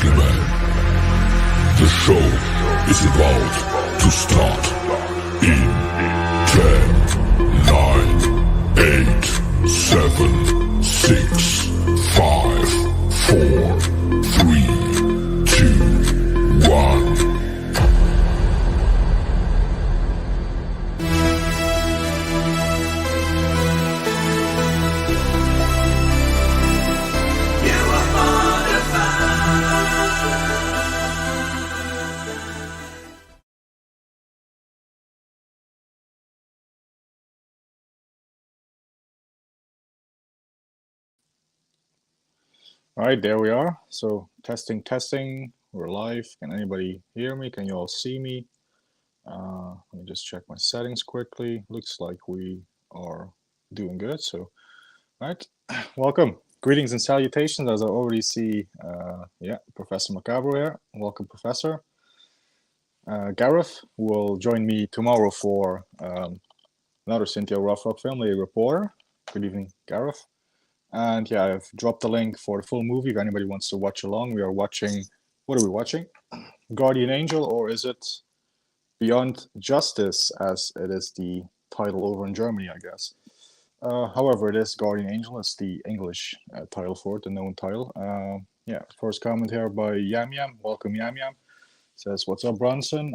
gentlemen, the show is about to start in 10, 9, 8, 7, 6, 5, 4, 3, 2, 1. All right, there we are. So testing. We're live. Can anybody hear me? Can you all see me? Let me just check my settings quickly. Looks like we are doing good. So, all right, welcome. Greetings and salutations. As I already see, Professor Macabro here. Welcome, Professor. Gareth will join me tomorrow for another Cynthia Rothrock film, Lady Reporter. Good evening, Gareth. And yeah, I've dropped the link for the full movie if anybody wants to watch along. We are watching, what are we watching? Guardian Angel, or is it Beyond Justice, as it is the title over in Germany, I guess. However, it is Guardian Angel. It's the English title for it, the known title. First comment here by Yam Yam. Welcome, Yam Yam. Says, what's up, Bronson?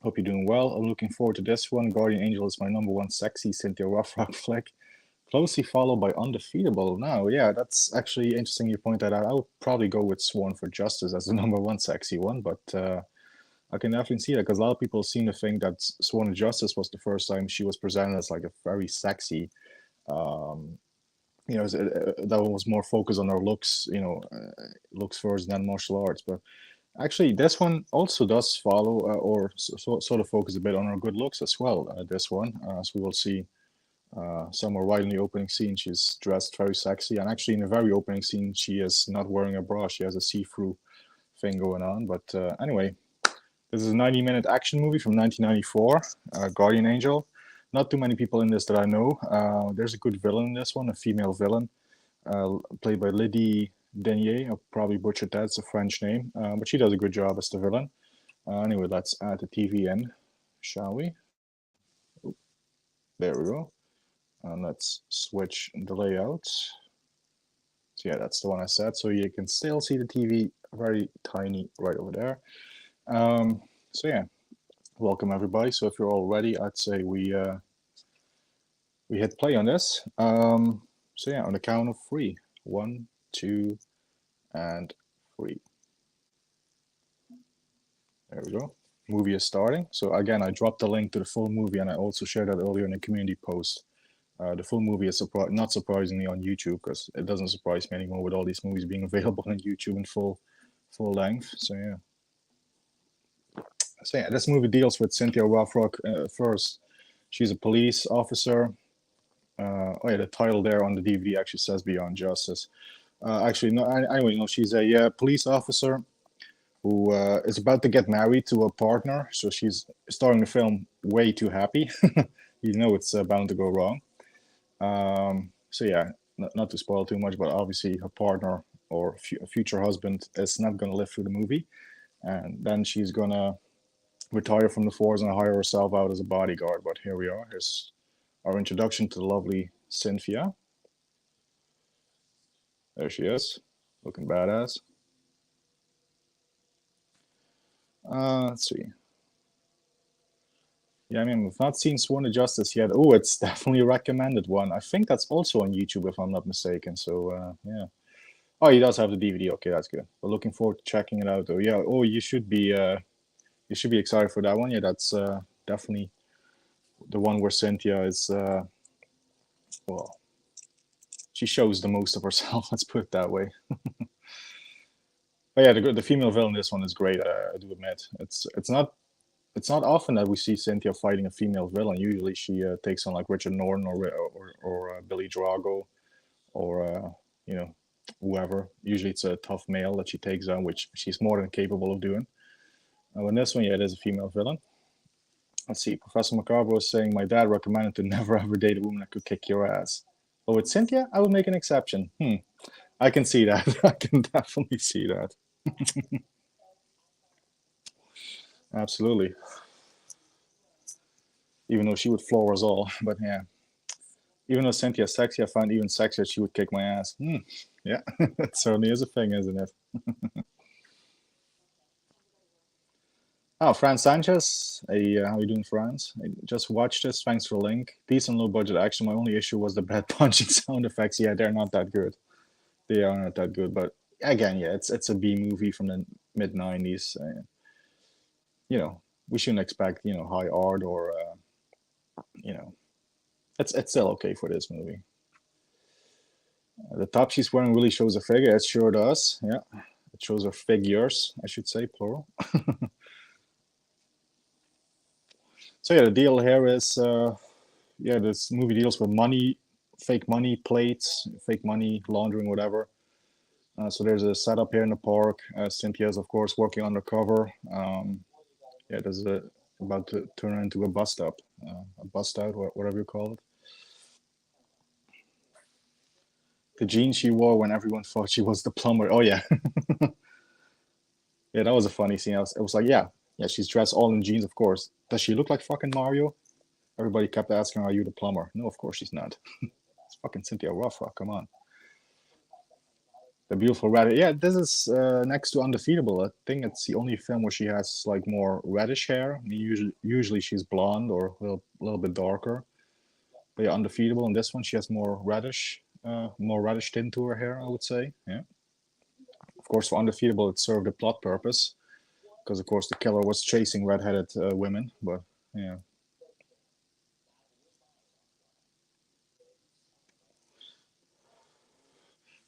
Hope you're doing well. I'm looking forward to this one. Guardian Angel is my #1 sexy Cynthia Rothrock flick. Closely followed by Undefeatable. Now, yeah, that's actually interesting you point that out. I would probably go with Sworn for Justice as the #1 sexy one, but I can definitely see that because a lot of people seem to think that Sworn for Justice was the first time she was presented as like a very sexy, that was more focused on her looks, looks first than martial arts. But actually, this one also does follow sort of focus a bit on her good looks as well. This one, as we will see. Somewhere right in the opening scene, she's dressed very sexy, and actually in the very opening scene, she is not wearing a bra. She has a see-through thing going on. But anyway, this is a 90-minute action movie from 1994, Guardian Angel. Not too many people in this that I know. There's a good villain in this one, a female villain, played by Lydie Denier. I probably butchered that. It's a French name, but she does a good job as the villain. Anyway, let's add the TV in, shall we? Oop, there we go. And let's switch the layout. So yeah, that's the one I said. So you can still see the TV very tiny right over there. So yeah, welcome everybody. So if you're all ready, I'd say we hit play on this. So yeah, on the count of 3. 1, 2, and 3. There we go. Movie is starting. So again, I dropped the link to the full movie, and I also shared that earlier in the community post. The full movie is not surprisingly on YouTube, because it doesn't surprise me anymore with all these movies being available on YouTube in full length. So yeah, this movie deals with Cynthia Rothrock. First, she's a police officer. The title there on the DVD actually says Beyond Justice. She's a police officer who is about to get married to a partner. So she's starting the film way too happy. It's bound to go wrong. So yeah, not to spoil too much, but obviously her partner or future husband is not going to live through the movie, and then she's going to retire from the force and hire herself out as a bodyguard. But here we are. Here's our introduction to the lovely Cynthia. There she is, looking badass. Let's see. Yeah, I mean, we've not seen Sworn to Justice yet. Oh, it's definitely a recommended one. I think that's also on YouTube, if I'm not mistaken. So, yeah. Oh, he does have the DVD. Okay, that's good. We're looking forward to checking it out, though. Yeah. Oh, you should be excited for that one. Yeah, that's definitely the one where Cynthia is. She shows the most of herself. Let's put it that way. But yeah, the female villain in this one is great. I do admit it's not often that we see Cynthia fighting a female villain. Usually she takes on like Richard Norton or Billy Drago or whoever. Usually it's a tough male that she takes on, which she's more than capable of doing. In this one, yeah, it is a female villain. Let's see. Professor Macabro is saying, my dad recommended to never ever date a woman that could kick your ass. Oh, with Cynthia, I would make an exception. I can see that. I can definitely see that. Absolutely. Even though she would floor us all, but yeah. Even though Cynthia's sexy, I find even sexier she would kick my ass. Yeah, it certainly is a thing, isn't it? Oh, Fran Sanchez. Hey, how you doing, France? I just watched this. Thanks for the link. Decent low budget action. My only issue was the bad punching sound effects. Yeah, they're not that good. They are not that good. But again, yeah, it's a B movie from the mid '90s. You know, we shouldn't expect high art or you know, it's still okay for this movie. The top she's wearing really shows her figure. It sure does. Yeah, it shows her figures, I should say, plural. So yeah, the deal here is, yeah, this movie deals with money, fake money plates, fake money laundering, whatever. So there's a setup here in the park. Cynthia's, of course, working undercover. Yeah, there's about to turn into a bust up, a bust out, whatever you call it. The jeans she wore when everyone thought she was the plumber. Oh yeah, yeah, that was a funny scene. It was like, yeah, yeah, she's dressed all in jeans, of course. Does she look like fucking Mario? Everybody kept asking, "Are you the plumber?" No, of course she's not. It's fucking Cynthia Rothrock. Come on. The beautiful red. Yeah, this is next to Undefeatable. I think it's the only film where she has like more reddish hair. I mean, usually she's blonde or a little bit darker. But yeah, Undefeatable. In this one, she has more reddish tint to her hair. I would say. Yeah. Of course, for Undefeatable, it served a plot purpose because, of course, the killer was chasing redheaded women. But yeah.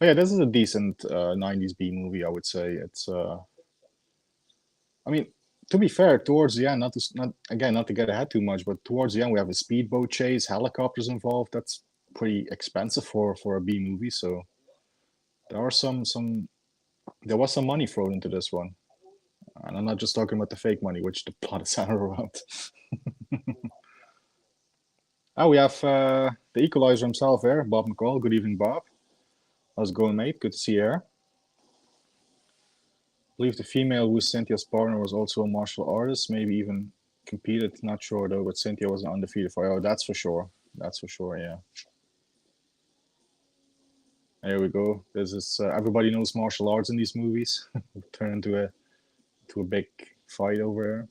But yeah, this is a decent '90s B movie. I would say it's. I mean, to be fair, towards the end, not to get ahead too much, but towards the end, we have a speedboat chase, helicopters involved. That's pretty expensive for a B movie. So there are there was some money thrown into this one, and I'm not just talking about the fake money, which the plot is centered around. Oh, we have the equalizer himself here, Bob McCall. Good evening, Bob. How's it going, mate? Good to see you here. I believe the female who's Cynthia's partner was also a martial artist, maybe even competed. Not sure though, but Cynthia was an undefeated fighter. Oh, that's for sure. That's for sure. Yeah. There we go. This is everybody knows martial arts in these movies. Turn into a big fight over here.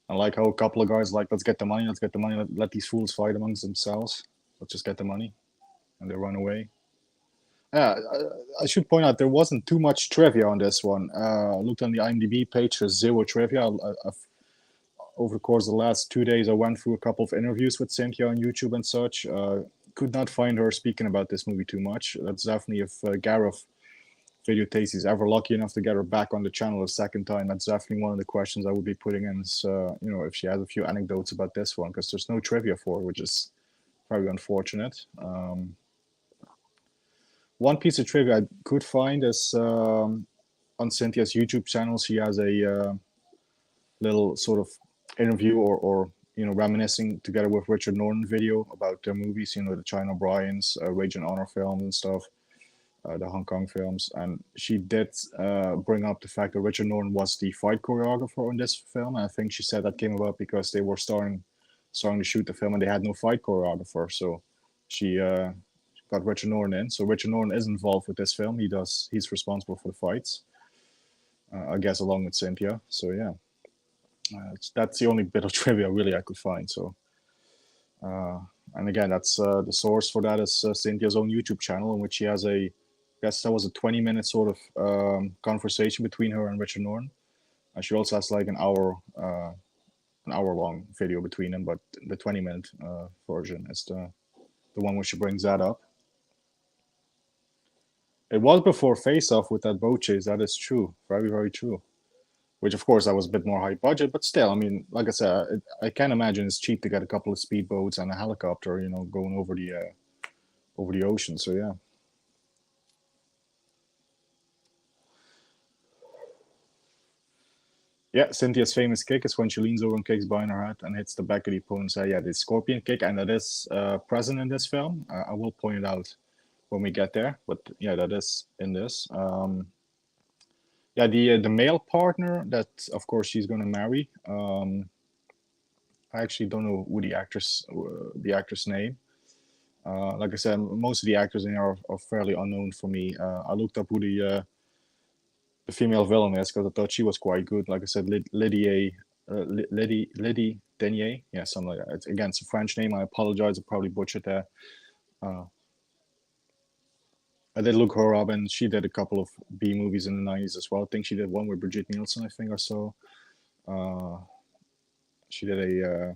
I like how a couple of guys like, let's get the money, let's get the money, let these fools fight amongst themselves. Let's just get the money, and they run away. Yeah, I should point out there wasn't too much trivia on this one. Looked on the IMDb page, there's zero trivia. Over the course of the last 2 days, I went through a couple of interviews with Cynthia on YouTube and such. Could not find her speaking about this movie too much. That's definitely if Gareth Video Tasty is ever lucky enough to get her back on the channel a second time. That's definitely one of the questions I would be putting in. Is, if she has a few anecdotes about this one, because there's no trivia for her, which is very unfortunate. One piece of trivia I could find is on Cynthia's YouTube channel. She has a little sort of interview or reminiscing together with Richard Norton video about their movies. The China O'Brien's, Rage and Honor films and stuff, the Hong Kong films. And she did bring up the fact that Richard Norton was the fight choreographer in this film. And I think she said that came about because they were starting to shoot the film and they had no fight choreographer. So she got Richard Norton in. So Richard Norton is involved with this film. He's responsible for the fights, I guess, along with Cynthia. So yeah, that's the only bit of trivia really I could find. So, and again, that's the source for that is Cynthia's own YouTube channel, in which she has I guess that was a 20-minute sort of conversation between her and Richard Norton. And she also has like an hour long video between them, but the 20-minute version is the one where she brings that up. It was before Face Off with that boat chase. That is true. Very, very true. Which, of course, that was a bit more high budget, but still, I mean, like I said, I can't imagine it's cheap to get a couple of speedboats and a helicopter, going over the ocean. So yeah. Yeah, Cynthia's famous kick is when she leans over and kicks behind her head and hits the back of the opponent's head. Yeah, the scorpion kick, and that is present in this film. I will point it out when we get there, but yeah, that is in this. Yeah, the male partner that, of course, she's going to marry. I actually don't know who the actress name. Like I said, most of the actors in here are fairly unknown for me. I looked up who the female villain is because I thought she was quite good. Like I said, Lydie Denier, yeah, something like that. Again, it's a French name. I apologize. I probably butchered that. Uh, I did look her up, and she did a couple of B movies in the '90s as well. I think she did one with Brigitte Nielsen, I think, or so. She did a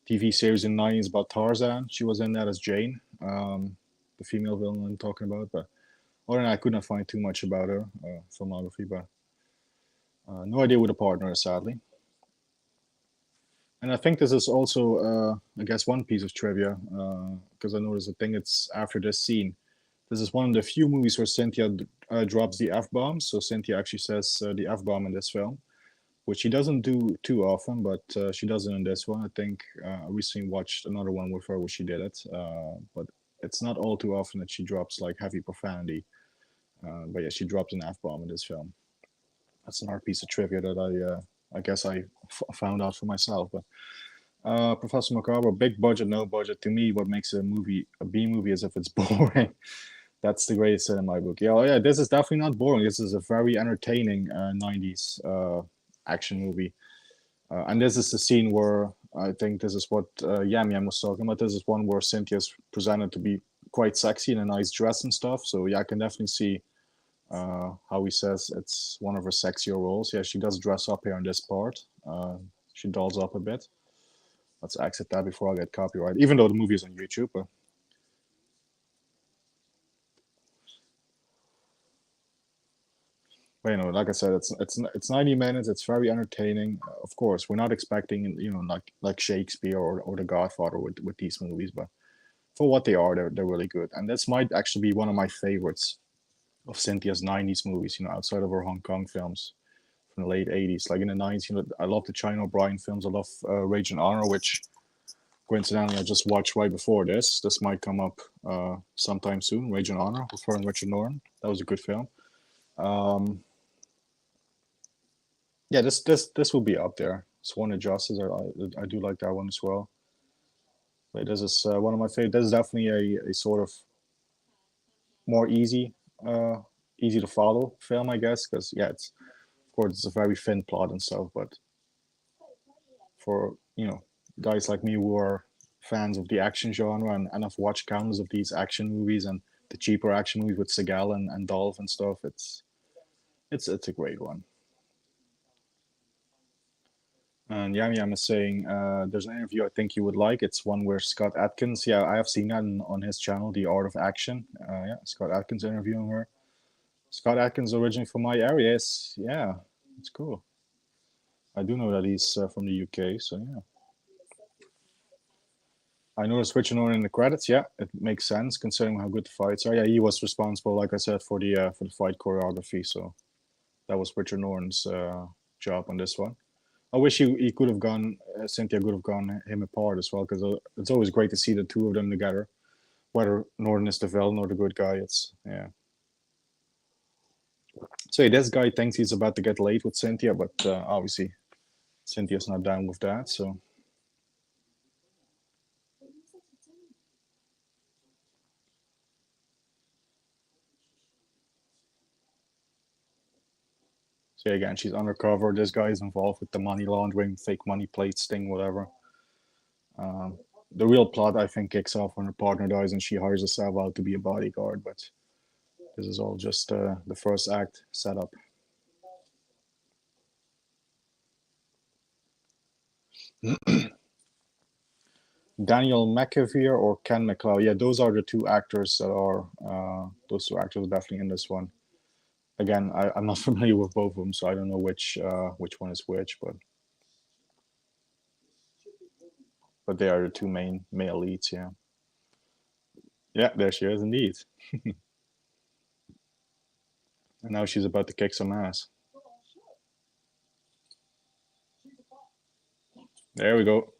TV series in the '90s about Tarzan. She was in that as Jane, the female villain I'm talking about. But other than that, I could not find too much about her filmography. But no idea who the partner is, sadly. And I think this is also, I guess, one piece of trivia, because I noticed, I think it's after this scene. This is one of the few movies where Cynthia drops the F bomb. So Cynthia actually says the F bomb in this film, which she doesn't do too often, but she does it in this one. I think I recently watched another one with her where she did it, but it's not all too often that she drops like heavy profanity. But yeah, she drops an F bomb in this film. That's another piece of trivia that I guess I found out for myself. But Professor Macabre, big budget, no budget. To me, what makes a B movie, is if it's boring. That's the greatest sin in my book. Yeah, oh yeah, this is definitely not boring. This is a very entertaining '90s action movie. And this is the scene where I think this is what Yam Yam was talking about. This is one where Cynthia's presented to be quite sexy in a nice dress and stuff. So yeah, I can definitely see how he says it's one of her sexier roles. Yeah, she does dress up here in this part. She dolls up a bit. Let's exit that before I get copyright. Even though the movie is on YouTube. But you know, like I said, it's 90 minutes. It's very entertaining. Of course, we're not expecting like Shakespeare or The Godfather with these movies, but for what they are, they're really good. And this might actually be one of my favorites of Cynthia's '90s movies. Outside of her Hong Kong films from the late '80s. Like in the '90s, I love the China O'Brien films. I love Rage and Honor, which coincidentally I just watched right before this. This might come up sometime soon. Rage and Honor with her and Richard Norton. That was a good film. Yeah, this will be up there. Sworn to Justice. I do like that one as well. But this is one of my favorite. This is definitely a sort of more uh, easy to follow film, I guess, because yeah, it's of course it's a very thin plot and stuff, but for guys like me who are fans of the action genre and have watched countless of these action movies and the cheaper action movies with Seagal and Dolph and stuff, it's a great one. And Yam Yam is saying there's an interview I think you would like. It's one where Scott Atkins, yeah, I have seen that on his channel, The Art of Action. Yeah, Scott Atkins interviewing her. Scott Atkins originally from my area. Yeah, it's cool. I do know that he's from the UK, so yeah. I noticed Richard Norton in the credits. Yeah, it makes sense considering how good the fights are. Yeah, he was responsible, like I said, for the fight choreography. So that was Richard Norton's job on this one. I wish he could have gone. Cynthia could have gone him apart as well, because it's always great to see the two of them together. Whether Norton is the villain or the good guy, it's yeah. So yeah, this guy thinks he's about to get laid with Cynthia, but obviously Cynthia's not down with that. So yeah, again, she's undercover. This guy is involved with the money laundering, fake money plates thing, whatever. The real plot, I think, kicks off when her partner dies and she hires herself out to be a bodyguard. But this is all just the first act setup. Daniel McAveer or Ken McLeod. Yeah, those are the two actors that are those two actors are definitely in this one. Again, I'm not familiar with both of them, so I don't know which one is which, but they are the two main male leads. Yeah, yeah, there she is indeed. And now she's about to kick some ass. There we go.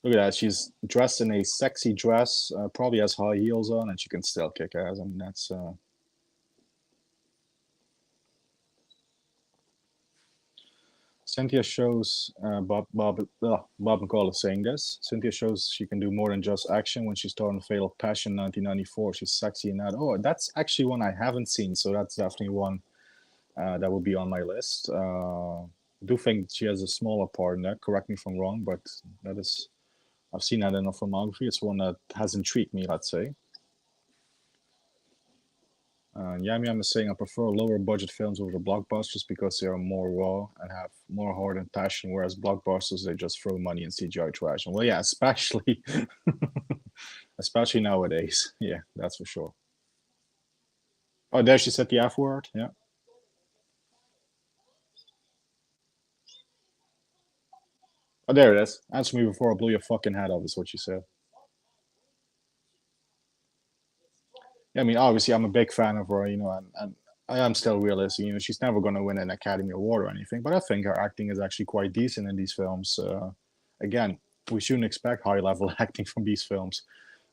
Look at that. She's dressed in a sexy dress, probably has high heels on, and she can still kick ass. I mean, that's. Cynthia shows Bob McCall is saying this. Cynthia shows she can do more than just action. When she starred in Fatal Passion 1994, she's sexy in that. Oh, that's actually one I haven't seen, so that's definitely one that will be on my list. I do think she has a smaller part in that. Correct me if I'm wrong, but that is I've seen that in her filmography. It's one that has intrigued me, let's say. Yam Yam is saying I prefer lower budget films over the blockbusters because they are more raw and have more heart and passion, whereas blockbusters they just throw money and CGI trash. And well, yeah, especially especially nowadays. Yeah, that's for sure. Oh, there she said the F word. Yeah. Oh, there it is. Answer me before I blow your fucking head off, is what she said. Yeah, I mean, obviously, I'm a big fan of her, and I am still realistic. She's never going to win an Academy Award or anything, but I think her acting is actually quite decent in these films. Again, we shouldn't expect high level acting from these films,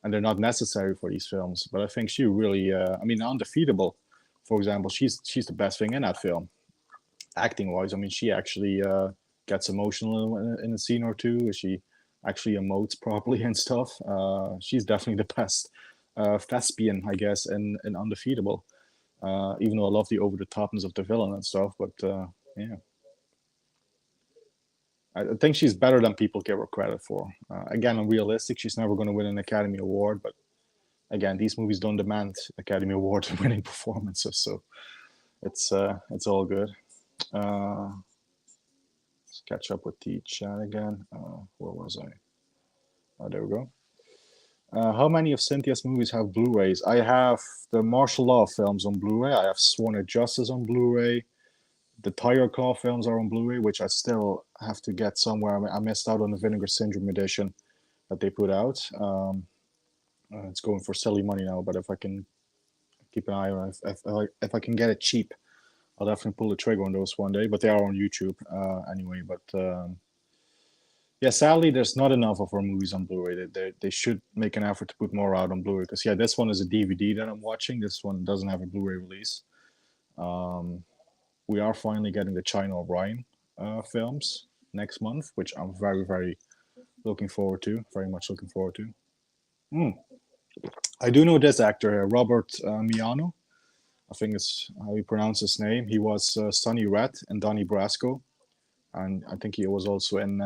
and they're not necessary for these films. But I think she really, I mean, Undefeatable, for example, she's the best thing in that film, acting wise. I mean, she actually gets emotional in a scene or two. She actually emotes properly and stuff. She's definitely the best thespian, I guess, in Undefeatable. Even though I love the over the topness of the villain and stuff, but yeah, I think she's better than people give her credit for. Again, I'm realistic; she's never going to win an Academy Award, but again, these movies don't demand Academy Award winning performances, so it's all good. Let's catch up with the chat again. Where was I? Oh, there we go. How many of Cynthia's movies have Blu-rays? I have the martial law films on Blu-ray. I have Sworn to Justice on Blu-ray. The Tiger Claw films are on Blu-ray, which I still have to get somewhere. I mean, I missed out on the Vinegar Syndrome edition that they put out. It's going for silly money now, but if I can keep an eye on it, if I can get it cheap, I'll definitely pull the trigger on those one day. But they are on YouTube anyway. But yeah, sadly, there's not enough of our movies on Blu-ray. They should make an effort to put more out on Blu-ray because yeah, this one is a DVD that I'm watching. This one doesn't have a Blu-ray release. We are finally getting the China O'Brien films next month, which I'm very, very looking forward to. Very much looking forward to. Mm. I do know this actor here, Robert Miano. I think it's how you pronounce his name. He was Sonny Red in Donnie Brasco, and I think he was also in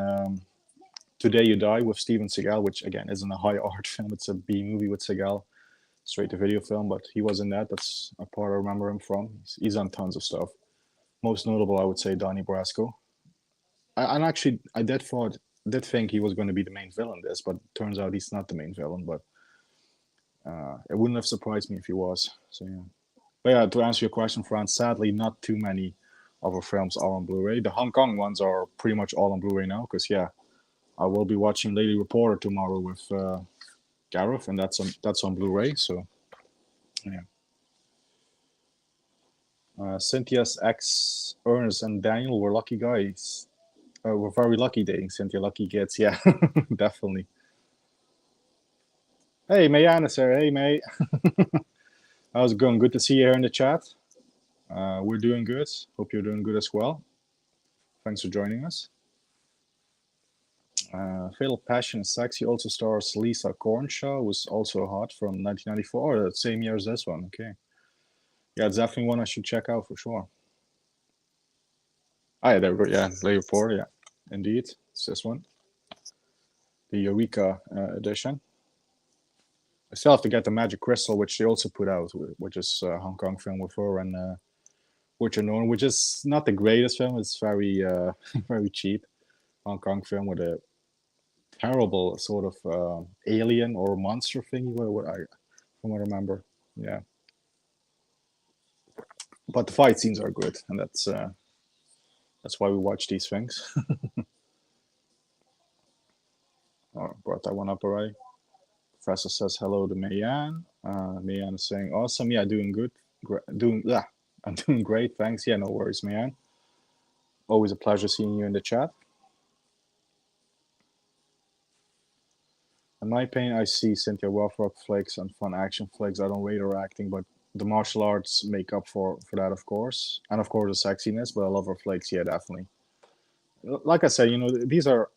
Today You Die with Steven Seagal, which again isn't a high art film. It's a B movie with Seagal, straight to video film, but he was in that. That's a part I remember him from. He's on tons of stuff. Most notable, I would say, Donnie Brasco. And actually, I did think he was going to be the main villain in this, but turns out he's not the main villain. But it wouldn't have surprised me if he was. So yeah. But yeah, to answer your question, Franz, sadly, not too many of our films are on Blu-ray. The Hong Kong ones are pretty much all on Blu-ray now, because yeah, I will be watching Lady Reporter tomorrow with Gareth, and that's on Blu-ray. So yeah. Cynthia's ex, Ernest and Daniel were lucky guys. We're very lucky dating Cynthia. Lucky kids, yeah, definitely. Hey, Mayan is here. Hey, May. How's it going? Good to see you here in the chat. We're doing good. Hope you're doing good as well. Thanks for joining us. Fatal Passion is Sexy also stars Lisa Cornshaw, who's also hot from 1994. Oh, the same year as this one. Okay. Yeah, it's definitely one I should check out for sure. Ah, yeah, there we go. Yeah, Lady Reporter. Yeah, indeed. It's this one. The Eureka edition. I still have to get the Magic Crystal, which they also put out, which is a Hong Kong film with her and Richard Norton, which is not the greatest film. It's very, very cheap Hong Kong film with a terrible sort of alien or monster thing, from what I remember. Yeah. But the fight scenes are good, and that's why we watch these things. Oh, brought that one up already. Professor says hello to Mayan. Mayan is saying awesome. Yeah, doing good. I'm doing great. Thanks. Yeah, no worries, Mayan. Always a pleasure seeing you in the chat. In my opinion, I see Cynthia Rothrock flicks and fun action flicks. I don't rate her acting, but the martial arts make up for that, of course. And of course, the sexiness, but I love her flicks, yeah, definitely. Like I said, these are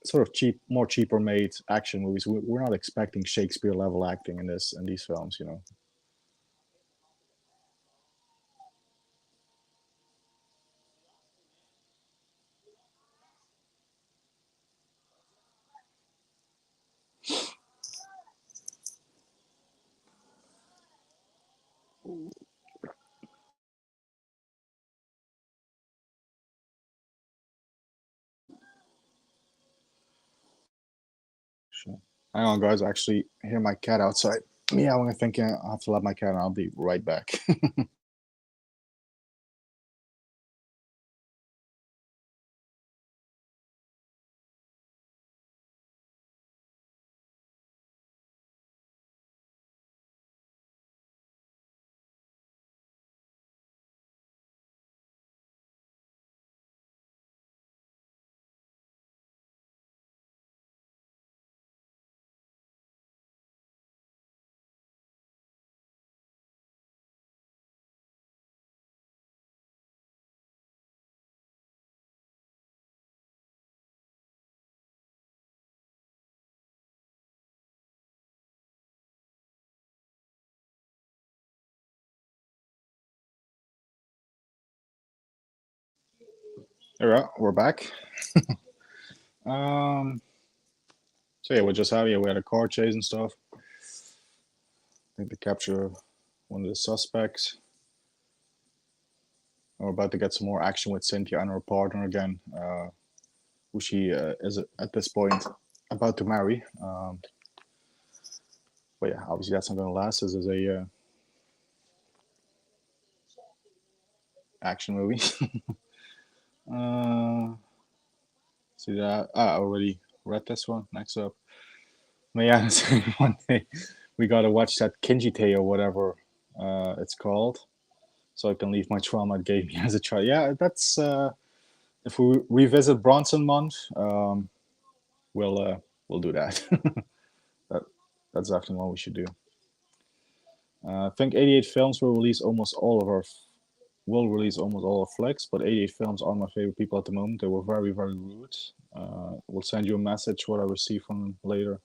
sort of more cheaper made action movies. We're not expecting Shakespeare level acting in these films. Sure. Hang on, guys. I actually hear my cat outside. Yeah, I'm thinking I have to let my cat, and I'll be right back. All right, we're back. um, so yeah, we're just out here. We had a car chase and stuff. I think they capture one of the suspects. We're about to get some more action with Cynthia and her partner again, who she is at this point about to marry. But yeah, obviously that's not going to last. This is a action movie. See that? I already read this one. Next up. But yeah, one day we got to watch that Kinjite or whatever it's called, so I can leave my trauma it gave me as a child. Yeah, that's if we revisit Bronson Month, we'll do that. that that's definitely what we should do. I think 88 films will release almost all of Flex, but 88 films are my favorite people at the moment. They were very, very rude. We'll send you a message what I received from them later.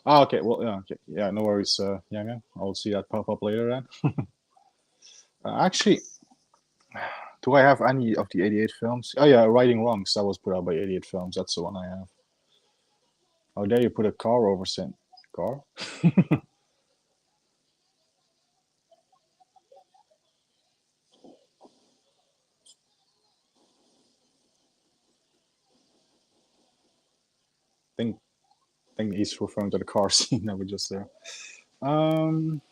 Oh, okay. Well, yeah, okay. Yeah, no worries, Yanga. I'll see that pop up later then. Actually, do I have any of the 88 films? Oh, yeah, Righting Wrongs. That was put out by 88 Films. That's the one I have. Oh, there you put a car over Sin. Car? think think he's referring to the car scene that we just there.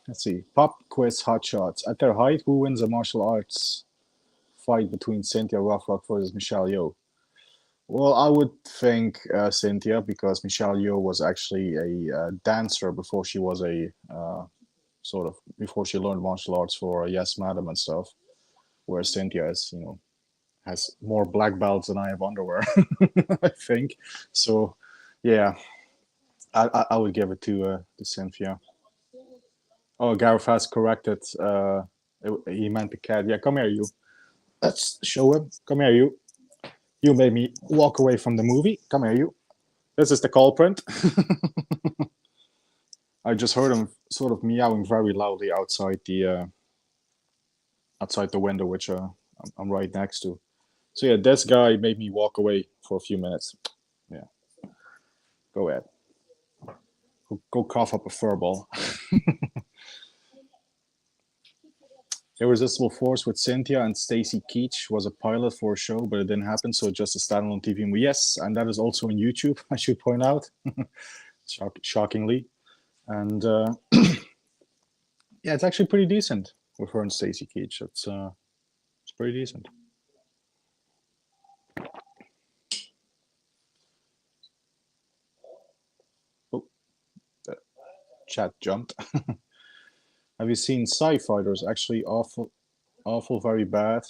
Let's see. Pop quiz hot shots. At their height, who wins a martial arts fight between Cynthia Rothrock versus Michelle Yeoh? Well, I would think Cynthia, because Michelle Yeoh was actually a dancer before she was a before she learned martial arts for Yes Madam and stuff. Whereas Cynthia has more black belts than I have underwear, I think. So, yeah, I would give it to Cynthia. Oh, Gareth has corrected. He meant the cat. Yeah, come here, you. Let's show him. Come here, you. You made me walk away from the movie. Come here, you. This is the culprit. I just heard him sort of meowing very loudly outside the window, which I'm right next to. So yeah, this guy made me walk away for a few minutes. Yeah, go ahead. Go cough up a fur ball. Irresistible Force with Cynthia and Stacy Keach was a pilot for a show, but it didn't happen, so just a standalone TV movie. Yes, and that is also on YouTube, I should point out, shockingly. And yeah, it's actually pretty decent with her and Stacy Keach. It's pretty decent. Oh, the chat jumped. Have you seen Sci Fighters? Actually, awful, very bad.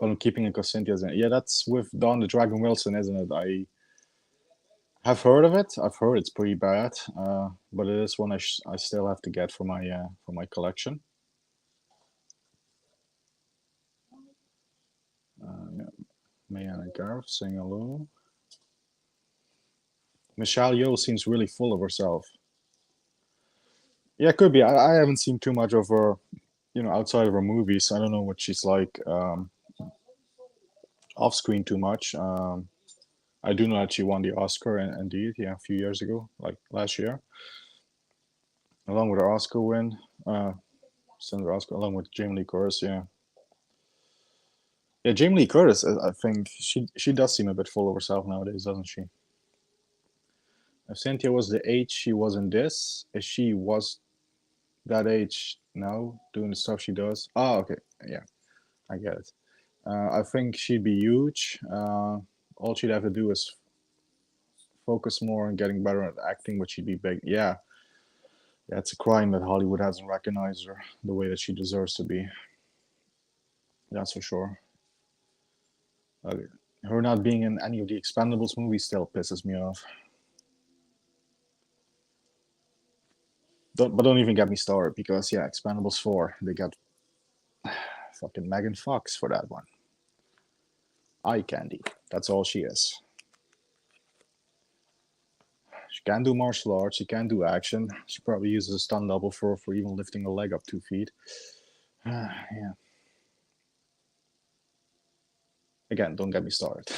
But I'm keeping it because Cynthia's in it. Yeah, that's with Dawn the Dragon Wilson, isn't it? I have heard of it. I've heard it's pretty bad, but it is one I still have to get for my collection. Yeah, Mayana Garth saying hello. Michelle Yeoh seems really full of herself. Yeah, it could be. I haven't seen too much of her, outside of her movies. I don't know what she's like off screen too much. I do know that she won the Oscar, and indeed, yeah, a few years ago, like last year, along with her Oscar win, Sandra Oscar, along with Jamie Lee Curtis. Yeah, yeah, Jamie Lee Curtis. I think she does seem a bit full of herself nowadays, doesn't she? If Cynthia was the age she was in this, if she was that age now, doing the stuff she does. Oh, okay, yeah, I get it. I think she'd be huge. All she'd have to do is focus more on getting better at acting, but she'd be big. Yeah, yeah, it's a crime that Hollywood hasn't recognized her the way that she deserves to be. That's for sure. Her not being in any of the Expendables movies still pisses me off. Don't even get me started because yeah, Expendables 4, they got fucking Megan Fox for that one. Eye candy. That's all she is. She can do martial arts. She can do action. She probably uses a stunt double for even lifting a leg up 2 feet. Yeah. Again, don't get me started.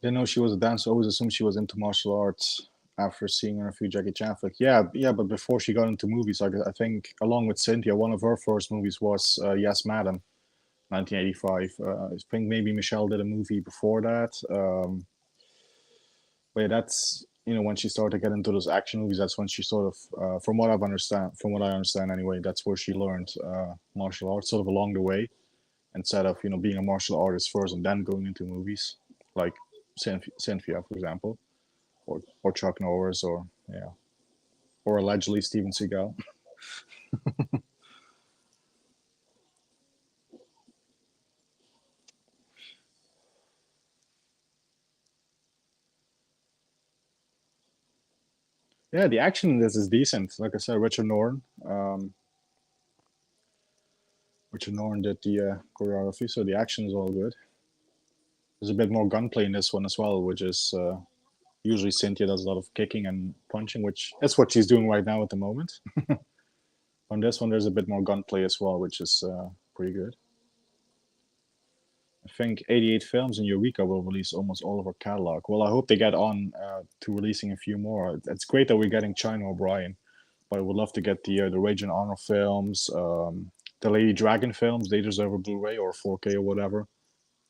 Didn't know she was a dancer. Always assumed she was into martial arts after seeing her in a few Jackie Chan flicks. Yeah, yeah, but before she got into movies, I think along with Cynthia, one of her first movies was Yes, Madam, 1985. I think maybe Michelle did a movie before that. But yeah, that's when she started to get into those action movies. That's when she sort of, from what I understand anyway, that's where she learned martial arts, sort of along the way, instead of being a martial artist first and then going into movies, like Cynthia, for example, or Chuck Norris, or yeah, or allegedly Steven Seagal. Yeah, the action in this is decent. Like I said, Richard Norton did the choreography, so the action is all good. There's a bit more gunplay in this one as well, which is usually Cynthia does a lot of kicking and punching, which that's what she's doing right now at the moment. On this one, there's a bit more gunplay as well, which is pretty good. I think 88 Films and Eureka will release almost all of our catalog. Well, I hope they get on to releasing a few more. It's great that we're getting China O'Brien, but I would love to get the Rage and Honor films, the Lady Dragon films. They deserve a Blu-ray or 4K or whatever.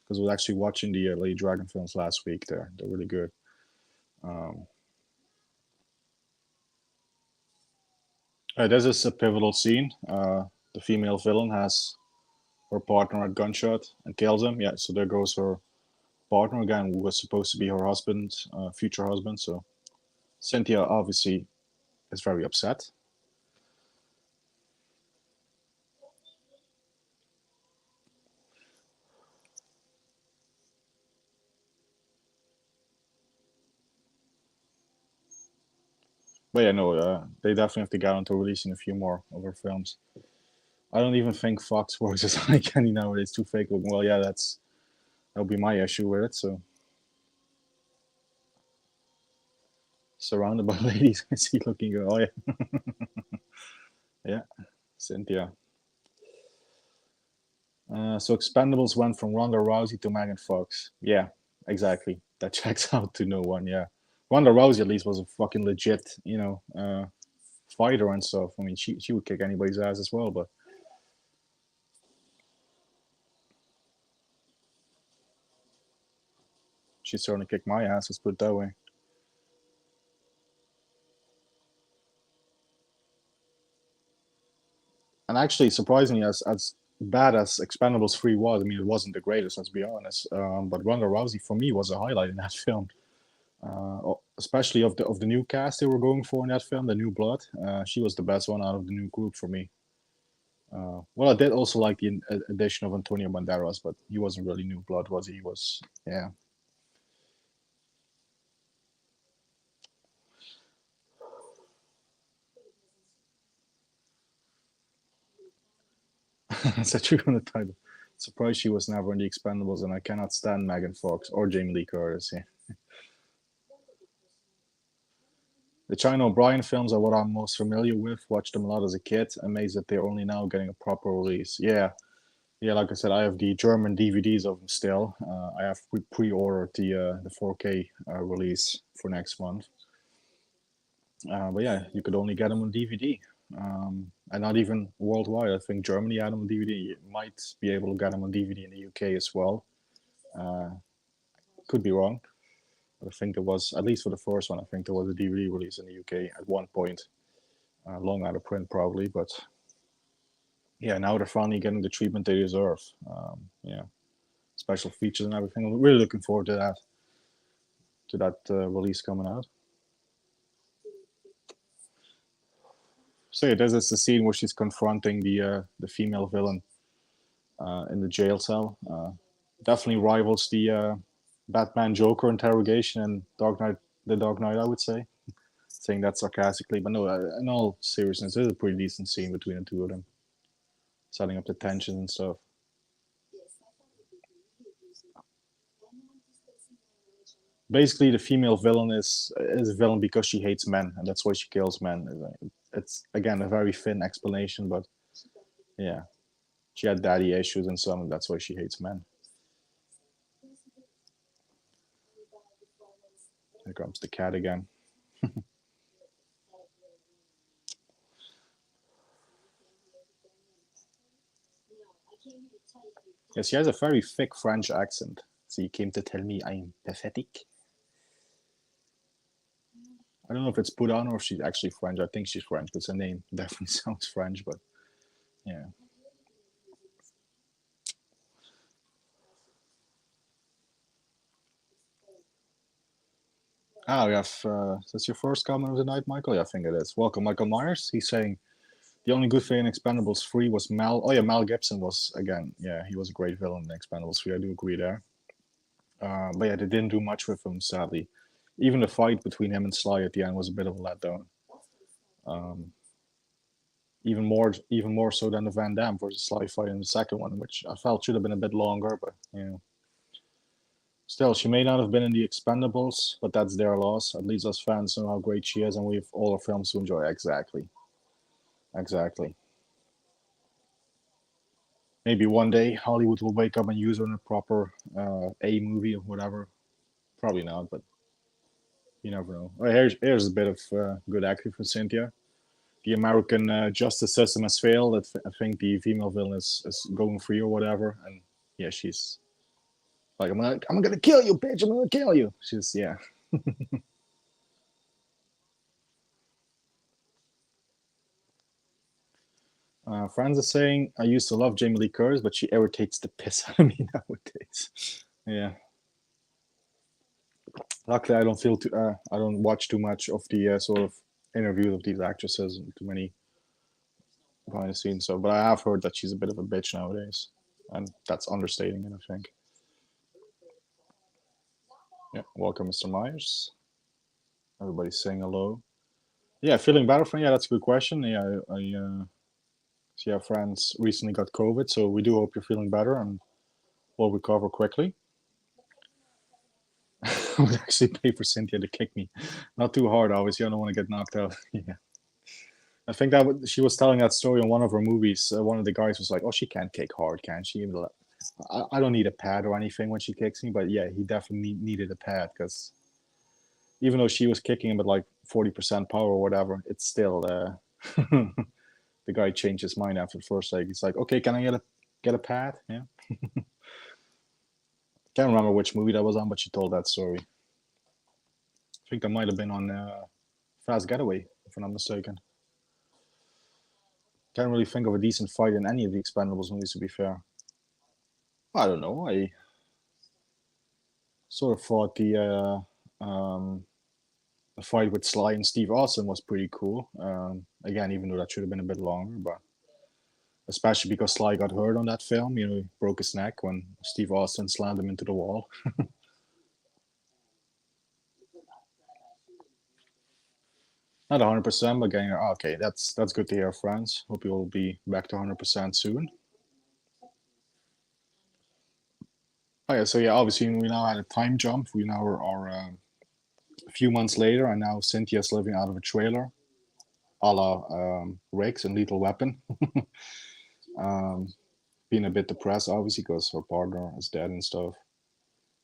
Because I was actually watching the Lady Dragon films last week. They're really good. There's this a pivotal scene. The female villain has her partner at gunshot and kills him. Yeah, so there goes her partner again, who was supposed to be her husband, future husband. So Cynthia obviously is very upset. But yeah, no, they definitely have to get on to releasing a few more of her films. I don't even think Fox works as eye candy nowadays. Too fake looking. Well, yeah, that'll be my issue with it. So surrounded by ladies, I see looking good. Oh yeah, yeah, Cynthia. So Expendables went from Ronda Rousey to Megan Fox. Yeah, exactly. That checks out to no one. Yeah, Ronda Rousey at least was a fucking legit, fighter and stuff. I mean, she would kick anybody's ass as well. But she certainly kicked my ass. Let's put it that way. And actually, surprisingly, as bad as Expendables 3 was, I mean, it wasn't the greatest, let's be honest. But Ronda Rousey for me was a highlight in that film. Especially of the new cast they were going for in that film, the New Blood. She was the best one out of the new group for me. Well, I did also like the addition of Antonio Banderas, but he wasn't really New Blood, was he? He was, yeah. That's a true on the title. Surprised she was never in the Expendables, and I cannot stand Megan Fox or Jamie Lee Curtis. Yeah. The China O'Brien films are what I'm most familiar with. Watched them a lot as a kid. Amazed that they're only now getting a proper release. Yeah, yeah. Like I said, I have the German DVDs of them still. I have pre-ordered the 4K release for next month. But yeah, you could only get them on DVD, and not even worldwide. I think Germany had them on DVD. You might be able to get them on DVD in the UK as well. Uh, could be wrong. But I think there was, at least for the first one, I think there was a DVD release in the UK at one point. Long out of print, probably. But yeah, now they're finally getting the treatment they deserve. Yeah, special features and everything. I'm really looking forward to that release coming out. So yeah, there's this the scene where she's confronting the female villain in the jail cell. Definitely rivals the Batman Joker interrogation and Dark Knight, the Dark Knight, I would say. Saying that sarcastically, but no, in all seriousness, it's a pretty decent scene between the two of them, setting up the tension and stuff. Basically, the female villain is a villain because she hates men, and that's why she kills men. It's again a very thin explanation, but yeah, she had daddy issues and so on, and that's why she hates men. Here comes the cat again. Yeah, she has a very thick French accent. So you came to tell me I'm pathetic? I don't know if it's put on or if she's actually French. I think she's French because her name definitely sounds French, but yeah. Ah, we have. Is this your first comment of the night, Michael? Yeah, I think it is. Welcome, Michael Myers. He's saying the only good thing in Expendables 3 was Mel. Oh, yeah, Mel Gibson was, again, yeah, he was a great villain in Expendables 3. I do agree there. But yeah, they didn't do much with him, sadly. Even the fight between him and Sly at the end was a bit of a letdown. Um, even more so than the Van Damme versus Sly fight in the second one, which I felt should have been a bit longer, but yeah. Still, she may not have been in the Expendables, but that's their loss. At least us fans know how great she is, and we have all her films to enjoy. Exactly. Exactly. Maybe one day Hollywood will wake up and use her in a proper A movie or whatever. Probably not, but you never know. Oh, here's a bit of good acting for Cynthia. The American justice system has failed. I think the female villain is going free or whatever, and yeah, she's like, I'm gonna kill you, bitch. I'm gonna kill you. She's yeah. Friends are saying I used to love Jamie Lee Curtis, but she irritates the piss out of me nowadays. Yeah. Luckily, I don't feel too. I don't watch too much of the sort of interviews of these actresses and too many behind the scenes. So, but I have heard that she's a bit of a bitch nowadays, and that's understating it, I think. Yeah. Welcome, Mr. Myers. Everybody's saying hello. Yeah, feeling better from. Yeah, that's a good question. Yeah, I see our friends recently got COVID, so we do hope you're feeling better and will recover quickly. I would actually pay for Cynthia to kick me. Not too hard, obviously. I don't want to get knocked out. Yeah. I think that she was telling that story in one of her movies. One of the guys was like, "Oh, she can't kick hard, can she?" I don't need a pad or anything when she kicks me, but yeah, he definitely needed a pad because even though she was kicking him at like 40% power or whatever, it's still the guy changed his mind after the first leg. He's like, "Okay, can I get a pad?" Yeah. Can't remember which movie that was on, but she told that story. I think that might have been on Fast Getaway, if I'm not mistaken. Can't really think of a decent fight in any of the Expendables movies, to be fair. I don't know. I sort of thought the fight with Sly and Steve Austin was pretty cool. Again, even though that should have been a bit longer, but especially because Sly got hurt on that film. You know, he broke his neck when Steve Austin slammed him into the wall. Not 100%, but getting okay. That's good to hear, friends. Hope you will be back to 100% soon. Oh yeah, so yeah, obviously we now had a time jump. We now are a few months later, and now Cynthia's living out of a trailer, a la Riggs and Lethal Weapon. Being a bit depressed, obviously, because her partner is dead and stuff.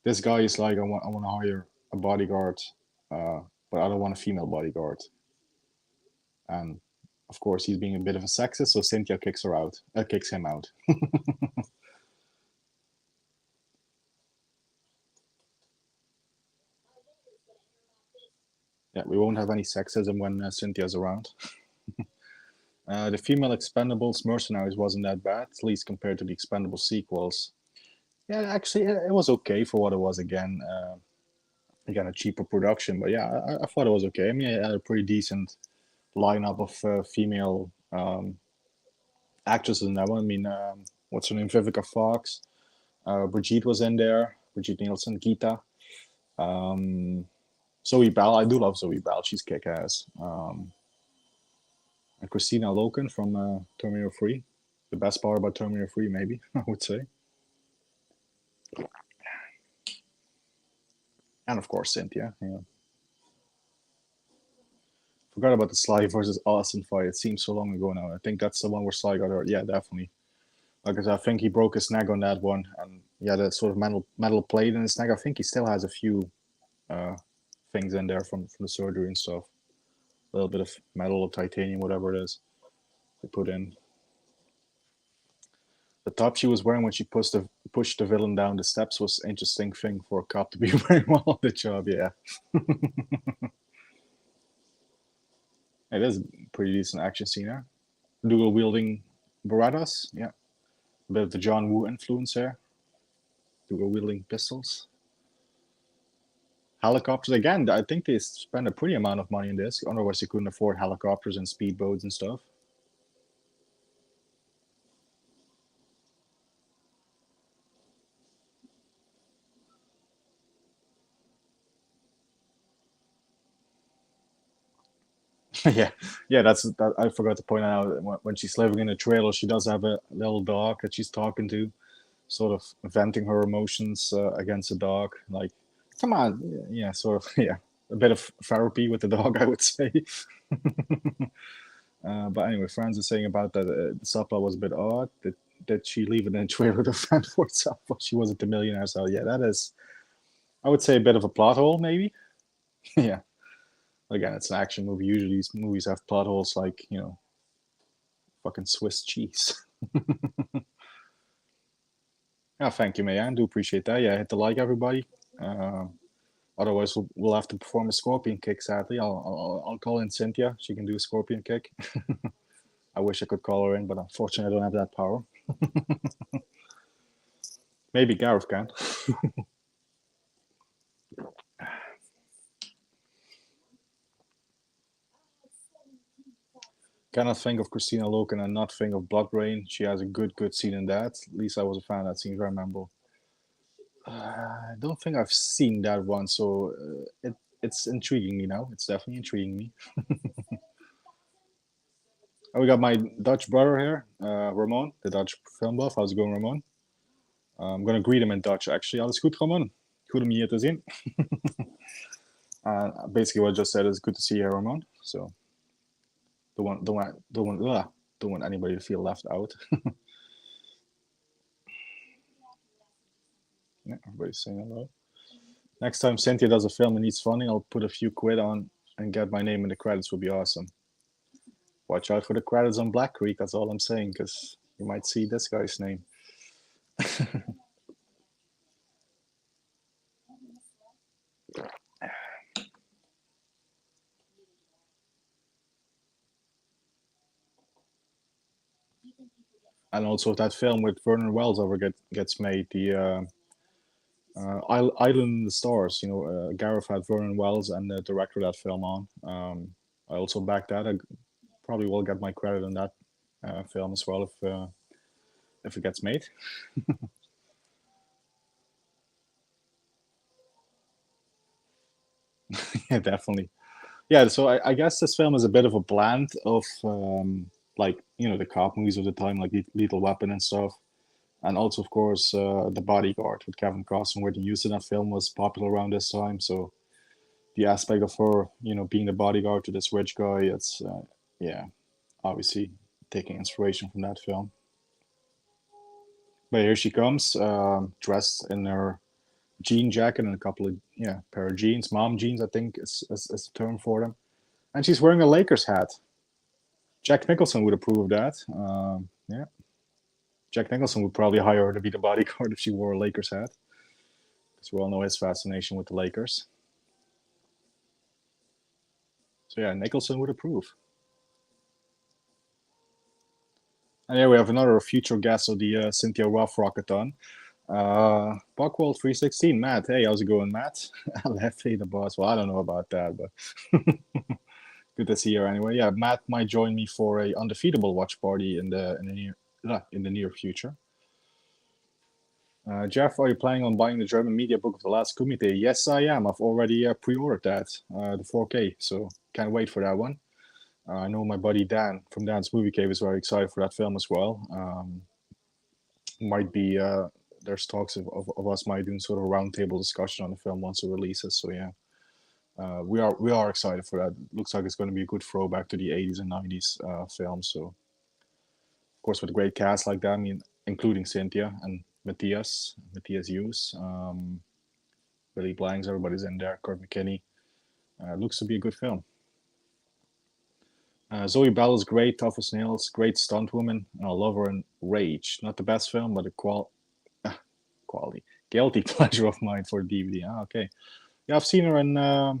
This guy is like, I want to hire a bodyguard, but I don't want a female bodyguard. And of course, he's being a bit of a sexist, so Cynthia kicks him out. Yeah, we won't have any sexism when Cynthia's around. The female Expendables Mercenaries wasn't that bad, at least compared to the Expendables sequels. Yeah, actually, it was okay for what it was. Again, a cheaper production, but yeah, I thought it was okay. I mean, it had a pretty decent lineup of female actresses in that one. I mean, what's her name? Vivica Fox. Brigitte was in there. Brigitte Nielsen, Gita. Zoe Bell. I do love Zoe Bell. She's kick ass. And Christina Loken from Terminator 3. The best part about Terminator 3, maybe, I would say. And of course, Cynthia. Yeah. Forgot about the Sly versus Austin fight. It seems so long ago now. I think that's the one where Sly got hurt. Yeah, definitely. Like I said, I think he broke his neck on that one, and he had a sort of metal plate in his neck. I think he still has a few things in there from the surgery and stuff. A little bit of metal or titanium, whatever it is, they put in. The top she was wearing when she pushed the villain down the steps was an interesting thing for a cop to be wearing while on the job. Yeah, it is a pretty decent action scene here. Dual wielding Berettas, yeah, a bit of the John Woo influence here. Dual wielding pistols. Helicopters again. I think they spent a pretty amount of money in this. Otherwise, they couldn't afford helicopters and speedboats and stuff. Yeah, yeah. That. I forgot to point out when she's living in a trailer, she does have a little dog that she's talking to, sort of venting her emotions against the dog. Like, come on, yeah, sort of, yeah, a bit of therapy with the dog, I would say. But anyway, Franz is saying about that the subplot was a bit odd. That she leave it in a trailer to fend for itself while she wasn't a millionaire. So yeah, that is, I would say, a bit of a plot hole, maybe. Yeah. Again, it's an action movie. Usually, these movies have plot holes like fucking Swiss cheese. Yeah, thank you, man. I do appreciate that. Yeah, hit the like, everybody. Otherwise, we'll have to perform a scorpion kick. Sadly, I'll call in Cynthia. She can do a scorpion kick. I wish I could call her in, but unfortunately, I don't have that power. Maybe Gareth can. Cannot think of Christina Loken and not think of Blood Rain. She has a good scene in that. At least I was a fan of that scene. Very memorable. I don't think I've seen that one, so it's intriguing me now. It's definitely intriguing me. And we got my Dutch brother here, Ramon, the Dutch film buff. How's it going, Ramon? I'm gonna greet him in Dutch actually. Alles goed, Ramon? Goed om je hier te zien. Basically, what I just said is good to see you, Ramon. So don't want anybody to feel left out. Yeah, everybody's saying hello. Next time Cynthia does a film and needs funding, I'll put a few quid on and get my name in the credits. Would be awesome. Watch out for the credits on Black Creek. That's all I'm saying, because you might see this guy's name. And also if that film with Vernon Wells ever gets made, the Island in the Stars. Gareth had Vernon Wells and the director of that film on. I also back that. I probably will get my credit on that film as well if it gets made. Yeah, definitely. Yeah, so I guess this film is a bit of a blend of like the cop movies of the time, like Lethal Weapon and stuff, and also of course The Bodyguard with Kevin Costner, where the use of that film was popular around this time. So the aspect of her, being the bodyguard to this rich guy, it's yeah, obviously taking inspiration from that film. But here she comes, dressed in her jean jacket and a couple of pair of jeans, mom jeans, I think is the term for them, and she's wearing a Lakers hat. Jack Nicholson would approve of that. Yeah, Jack Nicholson would probably hire her to be the bodyguard if she wore a Lakers hat, because we all know his fascination with the Lakers. So yeah, Nicholson would approve. And here we have another future guest of the Cynthia Rothrock-athon. Buckwell 316, Matt. Hey, how's it going, Matt? Lefty the boss. Well, I don't know about that, but good to see you anyway. Yeah, Matt might join me for a undefeatable watch party in the near future. Jeff, are you planning on buying the German media book of the last Kumite? Yes, I am. I've already pre-ordered that, the 4K, so can't wait for that one. I know my buddy Dan from Dan's Movie Cave is very excited for that film as well. Might be there's talks of us might do sort of a roundtable discussion on the film once it releases. So yeah, we are excited for that. Looks like it's going to be a good throwback to the 80s and 90s film. So of course with a great cast like that, I mean, including Cynthia and Matthias Hughes, Billy Blanks, everybody's in there. Kurt McKinney. Looks to be a good film. Zoe Bell is great, tough as nails, great stunt woman, and I love her in Rage. Not the best film, but a quality, guilty pleasure of mine for DVD. Okay, yeah, I've seen her in a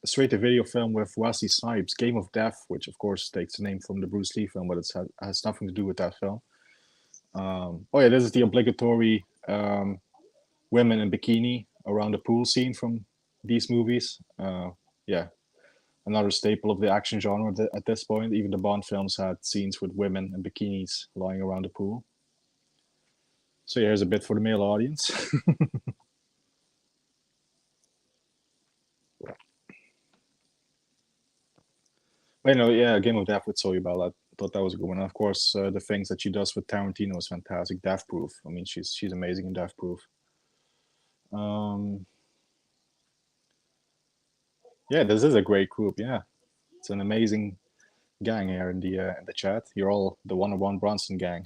straight-to-video film with Wesley Snipes, Game of Death, which of course takes the name from the Bruce Lee film, but it has nothing to do with that film. Oh yeah, this is the obligatory women in bikini around the pool scene from these movies. Yeah, another staple of the action genre at this point. Even the Bond films had scenes with women in bikinis lying around the pool. So yeah, here's a bit for the male audience. But yeah, Game of Death with Zoe Bell. I thought that was a good one. And of course, the things that she does with Tarantino is fantastic. Death Proof. I mean, she's amazing in Death Proof. Um, yeah, this is a great group. Yeah, it's an amazing gang here in the chat. You're all the 101 Bronson gang.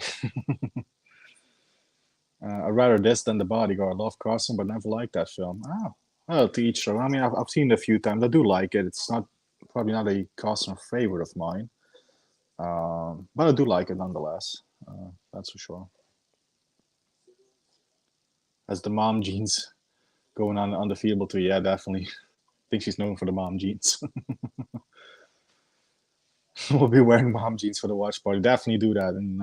I'd rather this than The Bodyguard. I love Carson, but never liked that film. Oh, well, to each their own. I mean, I've seen it a few times. I do like it. It's not probably not a Costner favorite of mine, but I do like it nonetheless. That's for sure. As the mom jeans going on the field too, yeah, definitely. I think she's known for the mom jeans. We'll be wearing mom jeans for the watch party. Definitely do that, and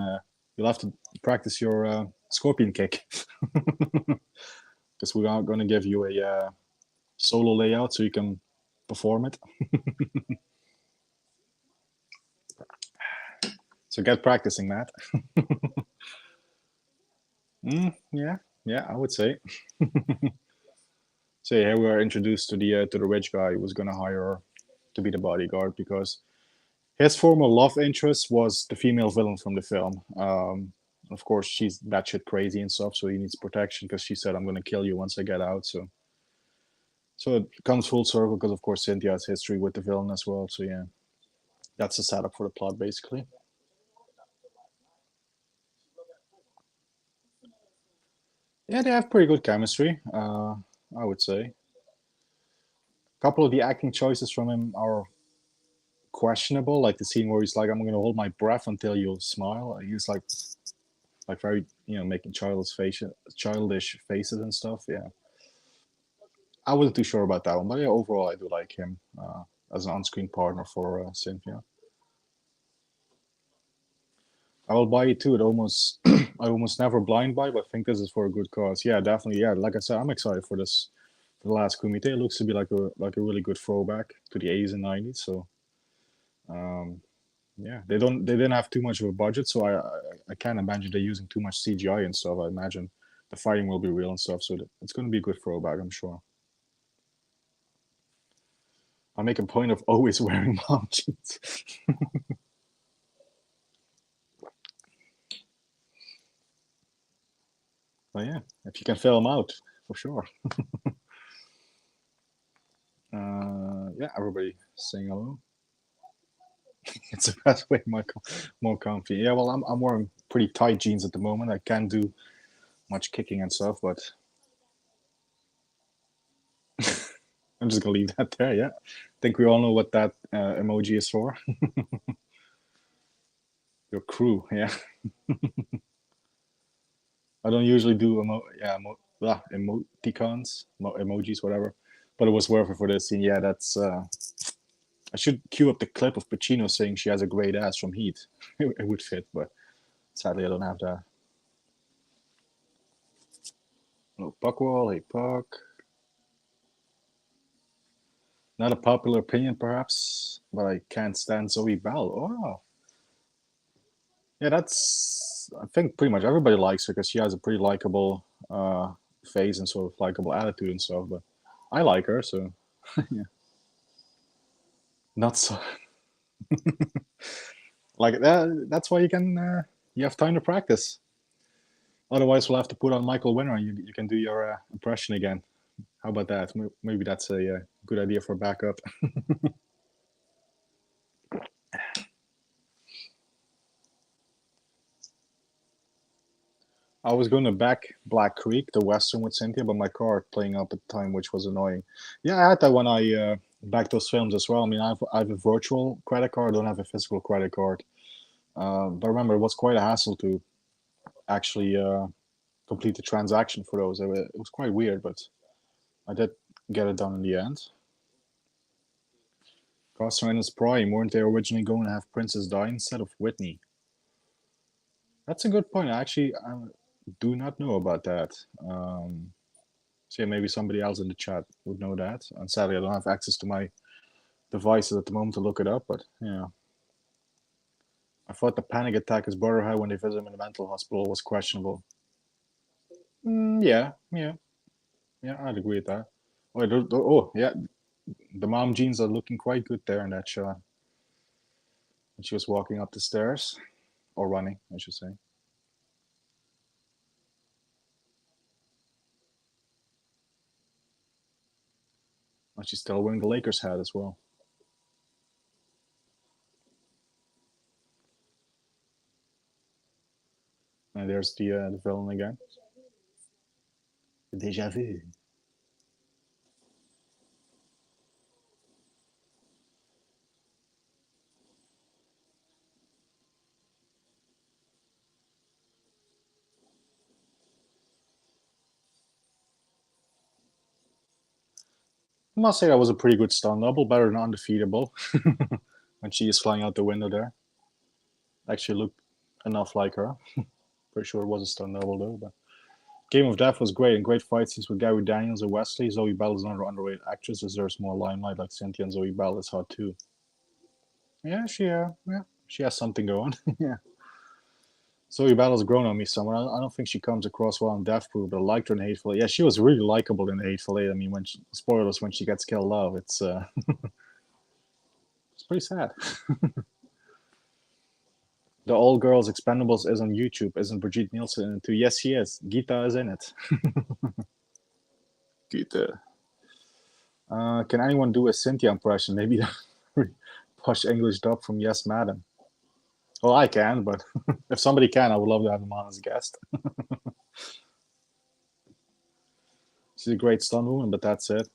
you'll have to practice your scorpion kick because we are going to give you a solo layout so you can perform it. So get practicing, Matt. Yeah, I would say. So yeah, we were introduced to the rich guy who was going to hire her to be the bodyguard because his former love interest was the female villain from the film. Of course, she's batshit crazy and stuff, so he needs protection because she said, "I'm going to kill you once I get out." So it comes full circle because, of course, Cynthia has history with the villain as well. So yeah, that's the setup for the plot, basically. Yeah, they have pretty good chemistry, I would say. A couple of the acting choices from him are questionable, like the scene where he's like, "I'm going to hold my breath until you smile." He's like very, making childish faces and stuff. Yeah, I wasn't too sure about that one, but yeah, overall, I do like him as an on-screen partner for Cynthia. I will buy it too. It almost I almost never blind buy, but I think this is for a good cause. Yeah, definitely. Yeah, like I said, I'm excited for this. For the last Kumite, it looks to be like a really good throwback to the 80s and 90s. So um, yeah, they didn't have too much of a budget, so I can't imagine they're using too much CGI and stuff. I imagine the fighting will be real and stuff, so it's going to be a good throwback, I'm sure. I make a point of always wearing mom jeans. But yeah, if you can fill them out, for sure. Yeah, everybody saying hello. It's the best way, more comfy. Yeah, well, I'm wearing pretty tight jeans at the moment. I can't do much kicking and stuff, but I'm just gonna leave that there. Yeah, I think we all know what that emoji is for. Your crew. Yeah, I don't usually do emoticons, emojis, whatever. But it was worth it for this scene. Yeah, that's. I should cue up the clip of Pacino saying she has a great ass from Heat. It would fit, but sadly I don't have that. No Puckwall, hey Puck. Not a popular opinion, perhaps, but I can't stand Zoe Bell. Oh, yeah, that's. I think pretty much everybody likes her because she has a pretty likable face and sort of likable attitude and stuff. But I like her, so yeah. Not so like that. That's why you have time to practice. Otherwise, we'll have to put on Michael Winner and you can do your impression again. How about that? Maybe that's a good idea for backup. I was going to back Black Creek, the Western with Cynthia, but my car playing up at the time, which was annoying. Yeah, I had that when I backed those films as well. I mean, I have a virtual credit card, I don't have a physical credit card. But remember, it was quite a hassle to actually complete the transaction for those. It was quite weird, but I did get it done in the end. Costner and his Prime, weren't they originally going to have Princess die instead of Whitney? That's a good point. I do not know about that. So yeah, maybe somebody else in the chat would know that. And sadly, I don't have access to my devices at the moment to look it up. But yeah, I thought the panic attack his brother had when they visited him in the mental hospital was questionable. Yeah, yeah, yeah. I'd agree with that. Oh, yeah, the mom jeans are looking quite good there in that shot. And she was walking up the stairs, or running, I should say. And she's still wearing the Lakers hat as well. And there's the villain again. Deja vu. I must say that was a pretty good stunt double, better than undefeatable. When she is flying out the window there, actually looked enough like her. Pretty sure it was a stunt double though. But Game of Death was great and great fight scenes with Gary Daniels and Wesley. Zoe Bell is another underrated actress. Deserves more limelight like Cynthia, and Zoe Bell is hot too. Yeah, she has something going. Yeah. Zoe Bell has grown on me somewhere. I don't think she comes across well in Death Proof, but I liked her in Hateful Eight. Yeah, she was really likable in Hateful Eight. I mean, spoilers, when she gets killed off, it's it's pretty sad. The All Girls Expendables is on YouTube. Isn't Brigitte Nielsen in it too? Yes, she is. Gita is in it. Gita. Can anyone do a Cynthia impression? Maybe the posh English dub from Yes Madam. Well, I can, but if somebody can, I would love to have him on as a guest. She's a great stunt woman, but that's it.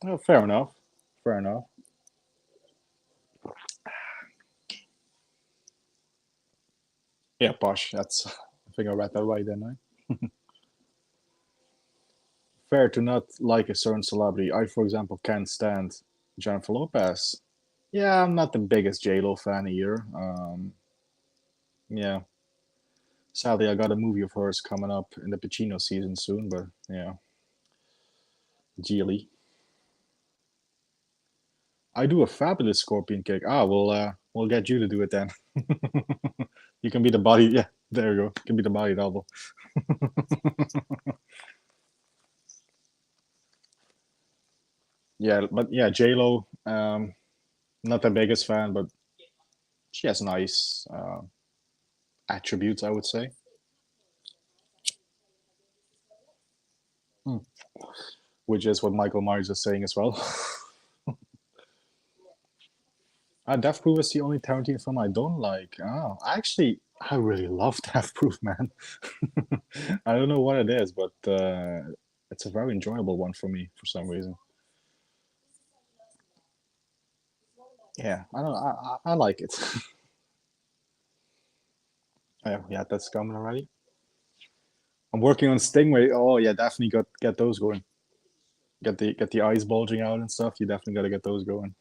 Well, fair enough. Fair enough. Yeah, posh. That's. I think I read that right, didn't I? Fair to not like a certain celebrity. I, for example, can't stand Jennifer Lopez. Yeah, I'm not the biggest J Lo fan either. Yeah, Sadly, I got a movie of hers coming up in the Pacino season soon, but yeah, Geely. I do a fabulous scorpion kick. We'll get you to do it then. You can be the body. Yeah, there you go. You can be the body double. Yeah, but yeah, J Lo. Not the biggest fan, but she has nice attributes, I would say. Hmm. Which is what Michael Myers is saying as well. Death Proof is the only Tarantino film I don't like. Oh, actually, I really love Death Proof, man. I don't know what it is, but it's a very enjoyable one for me for some reason. Yeah, I don't. I like it. Yeah, that's coming already. I'm working on Stingray. Oh yeah, definitely got get those going. Get the eyes bulging out and stuff. You definitely got to get those going.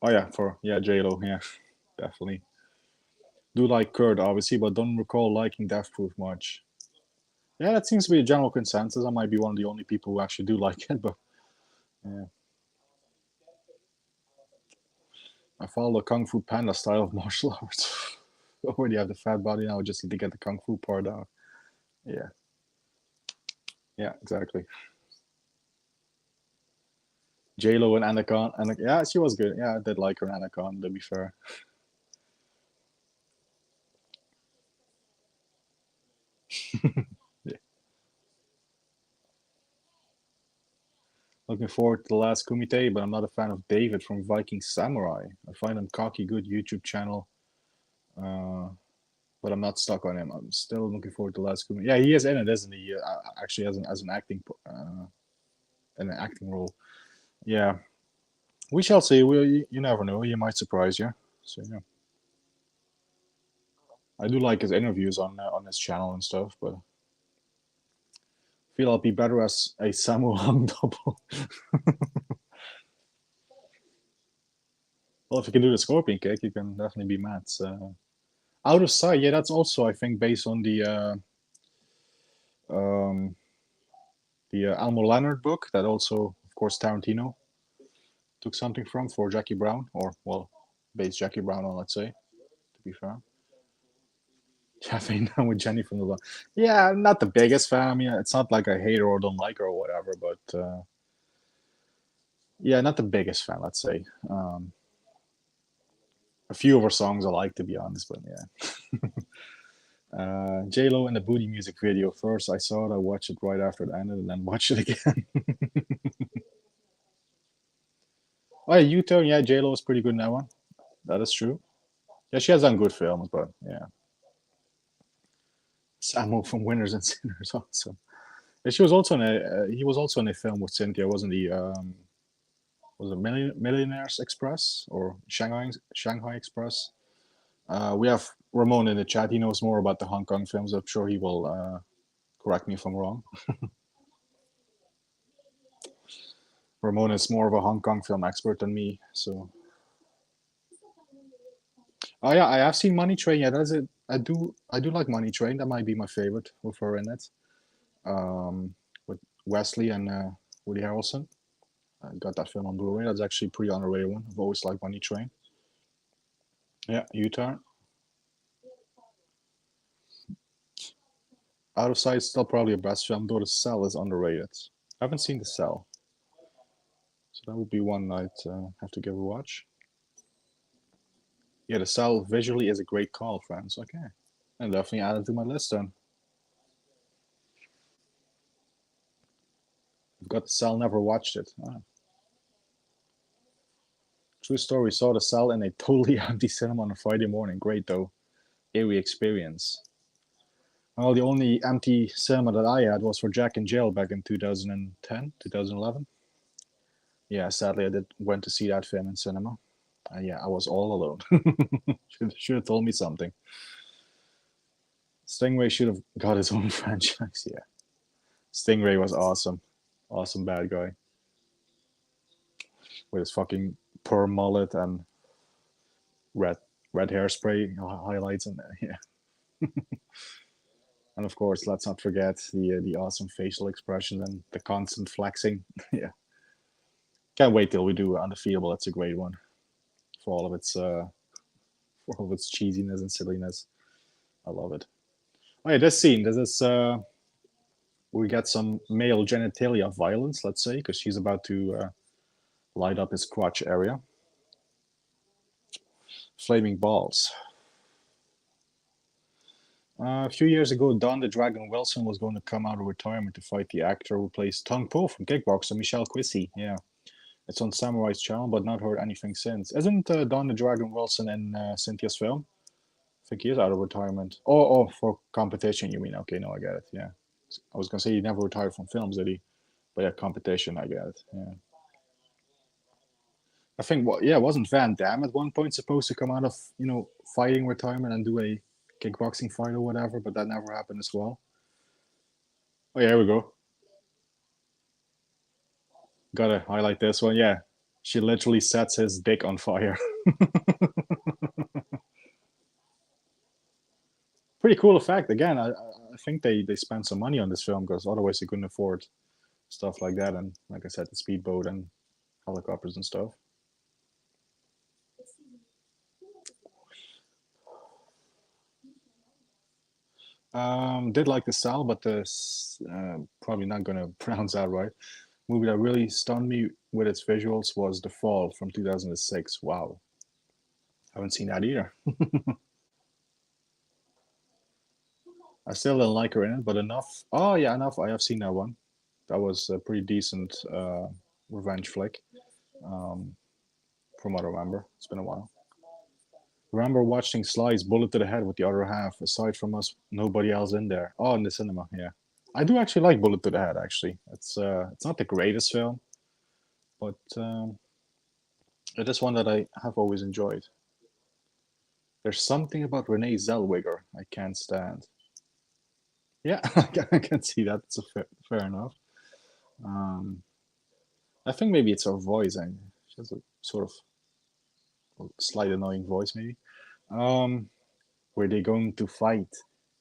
Oh yeah, for yeah J Lo. Yeah, definitely. Do like Kurt obviously, but don't recall liking Death Proof much. Yeah, that seems to be a general consensus. I might be one of the only people who actually do like it, but yeah. I follow the Kung Fu Panda style of martial arts. I already have the fat body now. I just need to get the Kung Fu part out. Yeah, yeah, exactly. J Lo and Anaconda, and yeah, she was good. Yeah, I did like her in Anaconda. To be fair, yeah. Looking forward to the last Kumite, but I'm not a fan of David from Viking Samurai. I find him cocky, good YouTube channel, uh, but I'm not stuck on him. I'm still looking forward to the last Kumite. Yeah, he is in it, isn't he? Actually, as an acting in an acting role. Yeah, we shall see. You never know. He might surprise you. So yeah, I do like his interviews on his channel and stuff, but I feel I'll be better as a Samuel Hung double. Well, if you can do the scorpion kick, you can definitely be Matt's. Out of sight, yeah, that's also I think based on um, the Elmo Leonard book that also, of course, Tarantino took something from for Jackie Brown, or well, based Jackie Brown on, let's say. To be fair, Caffeine with Jenny from the Block. Yeah, I'm not the biggest fan. I mean, it's not like I hate her or don't like her or whatever, but yeah, not the biggest fan, let's say. A few of her songs I like, to be honest, but yeah. J Lo in the booty music video. First, I saw it. I watched it right after it ended, and then watched it again. Oh, yeah, U-Turn. Yeah, J Lo is pretty good in that one. That is true. Yeah, she has done good films, but yeah. Samuel from Winners and Sinners also. Yeah, she was also in a. He was also in a film with Cynthia, wasn't he? Was it Millionaires Express or Shanghai Express? We have Ramon in the chat. He knows more about the Hong Kong films. I'm sure he will correct me if I'm wrong. Ramon is more of a Hong Kong film expert than me, so. Oh yeah, I have seen Money Train. Yeah, that's it. I do like Money Train. That might be my favorite with her in it. With Wesley and Woody Harrelson. I got that film on Blu-ray. That's actually a pretty underrated one. I've always liked Money Train. Yeah, U-Turn. Out of Sight is still probably a best film, though The Cell is underrated. I haven't seen The Cell, so that would be one I'd have to give a watch. Yeah, The Cell visually is a great call, friends. Okay, and definitely add it to my list then. I've got The Cell, never watched it. True story, saw The Cell in a totally empty cinema on a Friday morning. Great though, eerie experience. Well, the only empty cinema that I had was for Jack and Jill back in 2010, 2011. Yeah, sadly, I did went to see that film in cinema. Yeah, I was all alone. should have told me something. Stingray should have got his own franchise. Yeah, Stingray was awesome, awesome bad guy with his fucking perm mullet and red red hairspray highlights, and yeah. And of course, let's not forget the awesome facial expression and the constant flexing. Yeah, can't wait till we do Undefeatable. That's a great one for all of its cheesiness and silliness. I love it. Oh yeah, this scene. This is we get some male genitalia violence, let's say, because she's about to light up his crotch area. Flaming balls. A few years ago, Don the Dragon Wilson was going to come out of retirement to fight the actor who plays Tong Po from Kickboxer, Michelle Quissy. Yeah, it's on Samurai's channel, but not heard anything since. Isn't Don the Dragon Wilson in Cynthia's film? I think he is out of retirement. Oh, for competition, you mean? Okay, no, I get it. Yeah, I was gonna say he never retired from films, did he? But yeah, competition, I get it. Yeah. I think yeah, wasn't Van Damme at one point supposed to come out of fighting retirement and do a kickboxing fight or whatever, but that never happened as well. Oh yeah, here we go. Gotta highlight this one. Yeah, she literally sets his dick on fire. Pretty cool effect. Again, I think they spent some money on this film because otherwise they couldn't afford stuff like that. And like I said, the speedboat and helicopters and stuff. Did like the style, but this probably not gonna pronounce that right. Movie that really stunned me with its visuals was The Fall from 2006. Wow, haven't seen that either. I still didn't like her in it, but enough. Oh yeah, enough. I have seen that one. That was a pretty decent revenge flick, um, from what I remember. It's been a while. Remember watching Sly's Bullet to the Head with the other half. Aside from us, nobody else in there. Oh, in the cinema, yeah. I do actually like Bullet to the Head. Actually, it's not the greatest film, but it is one that I have always enjoyed. There's something about Renee Zellweger I can't stand. Yeah, I can see that. It's fair enough. Um, I think maybe it's her voice. And she has a sort of slight annoying voice, maybe. Um, were they going to fight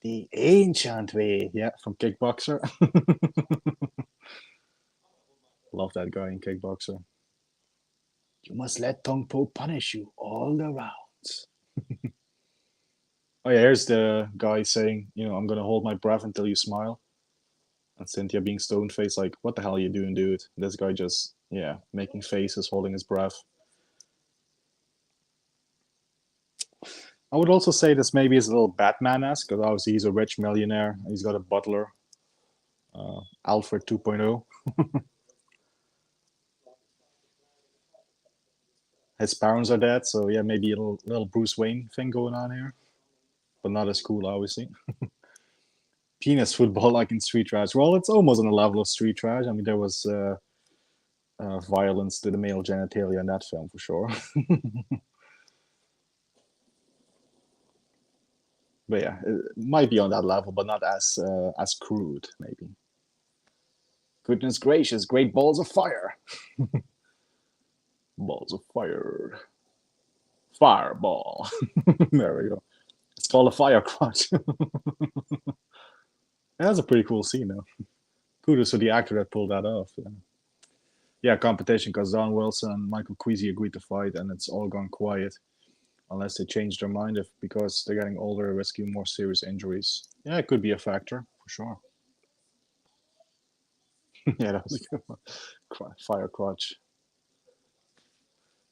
the ancient way? Yeah, from Kickboxer. Love that guy in Kickboxer. You must let Tong Po punish you all the rounds. Oh yeah, here's the guy saying, I'm gonna hold my breath until you smile. And Cynthia being stone faced, like, what the hell are you doing, dude? This guy just, yeah, making faces, holding his breath. I would also say this maybe is a little Batman-esque, because obviously he's a rich millionaire. He's got a butler, Alfred 2.0. His parents are dead, so yeah, maybe a little Bruce Wayne thing going on here. But not as cool, obviously. Penis football like in Street Trash. Well, it's almost on the level of Street Trash. I mean, there was violence to the male genitalia in that film, for sure. But yeah, it might be on that level, but not as crude, maybe. Goodness gracious, great balls of fire. Balls of fire. Fireball. There we go. It's called a fire crotch. That's a pretty cool scene, though. Kudos to the actor that pulled that off. Yeah, competition, because Don Wilson and Michael Queasy agreed to fight, and it's all gone quiet. Unless they change their mind, because they're getting older, risking more serious injuries. Yeah, it could be a factor, for sure. Yeah, that was a good one. Fire crotch.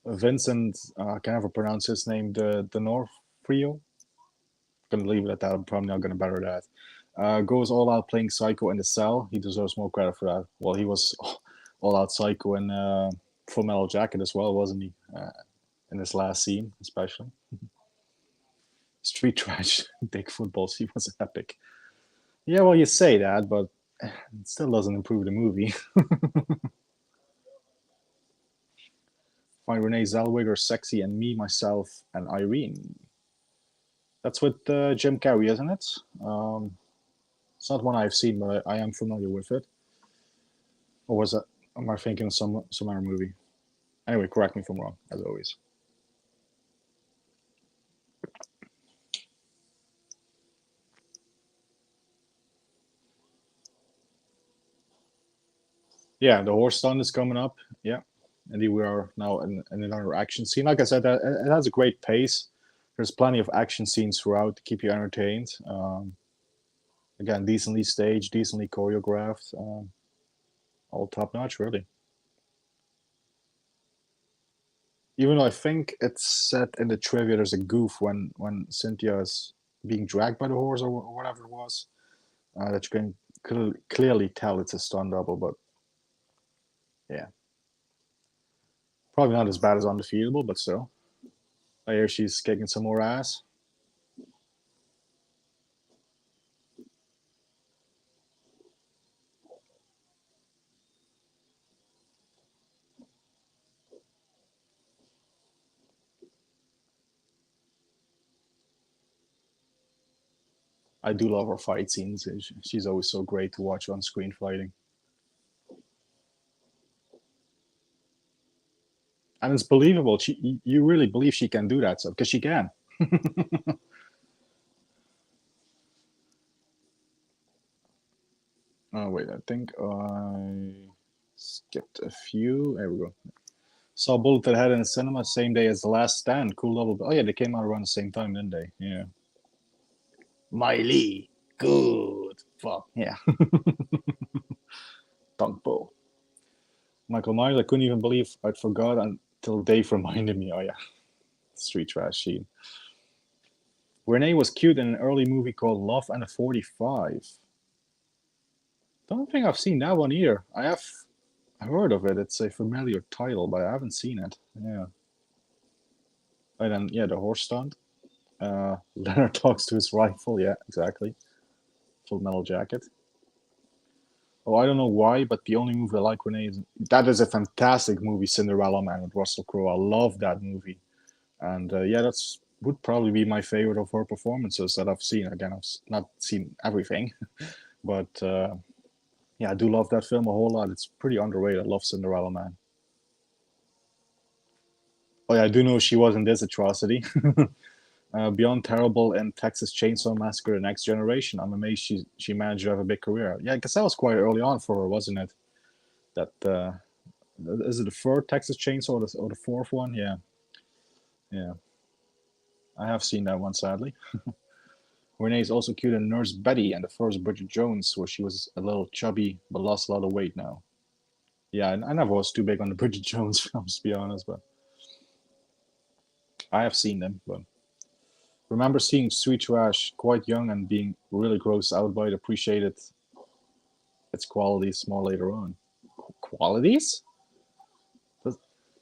Vincent, I can never pronounce his name, the North Frio. Gonna leave it at that. I'm probably not gonna better that. Goes all out playing Psycho in the Cell. He deserves more credit for that. Well, he was all out Psycho in Full Metal Jacket as well, wasn't he? In this last scene, especially. Street Trash, Dick Football scene was epic. Yeah, well, you say that, but it still doesn't improve the movie. Find Renee Zellweger sexy and me, myself, and Irene. That's with Jim Carrey, isn't it? It's not one I've seen, but I am familiar with it. Or was that? Am I thinking of some other movie? Anyway, correct me if I'm wrong, as always. Yeah, the horse stunt is coming up. Yeah, indeed, we are now in another action scene. Like I said, it has a great pace. There's plenty of action scenes throughout to keep you entertained. Again, decently staged, decently choreographed, all top notch, really. Even though I think it's said in the trivia, there's a goof when Cynthia is being dragged by the horse or whatever it was, that you can clearly tell it's a stunt double. But yeah, probably not as bad as Undefeatable, but still. I hear she's kicking some more ass. I do love her fight scenes. She's always so great to watch on screen fighting. And it's believable. You really believe she can do that stuff because she can. Oh wait, I think I skipped a few. There we go. Saw Bullet Head in the cinema same day as The Last Stand. Cool double. Oh yeah, they came out around the same time, didn't they? Yeah. Miley, good. Fuck yeah. Tongpo. Michael Myers. I couldn't even believe I'd forgot until Dave reminded me. Oh yeah, street trash scene. Renee was cute in an early movie called Love and a 45. Don't think I've seen that one either. I have heard of it. It's a familiar title, but I haven't seen it. Yeah. And then, yeah, the horse stunt. Leonard talks to his rifle. Yeah, exactly. Full Metal Jacket. Oh, I don't know why, but the only movie I like Renee is that is a fantastic movie, Cinderella Man with Russell Crowe. I love that movie, and yeah, that's would probably be my favorite of her performances that I've seen. Again, I've not seen everything, but yeah, I do love that film a whole lot. It's pretty underrated. I love Cinderella Man. Oh yeah, I do know she was in this atrocity. Beyond terrible and Texas Chainsaw Massacre: The Next Generation. I'm amazed she managed to have a big career. Yeah, because that was quite early on for her, wasn't it? That is it the third Texas Chainsaw or the fourth one? Yeah, yeah. I have seen that one sadly. Renee is also cute in Nurse Betty and the first Bridget Jones, where she was a little chubby but lost a lot of weight now. Yeah, I never was too big on the Bridget Jones films, to be honest, but I have seen them. But remember seeing Sweet Trash quite young and being really grossed out by it, appreciated its qualities more later on. Qualities?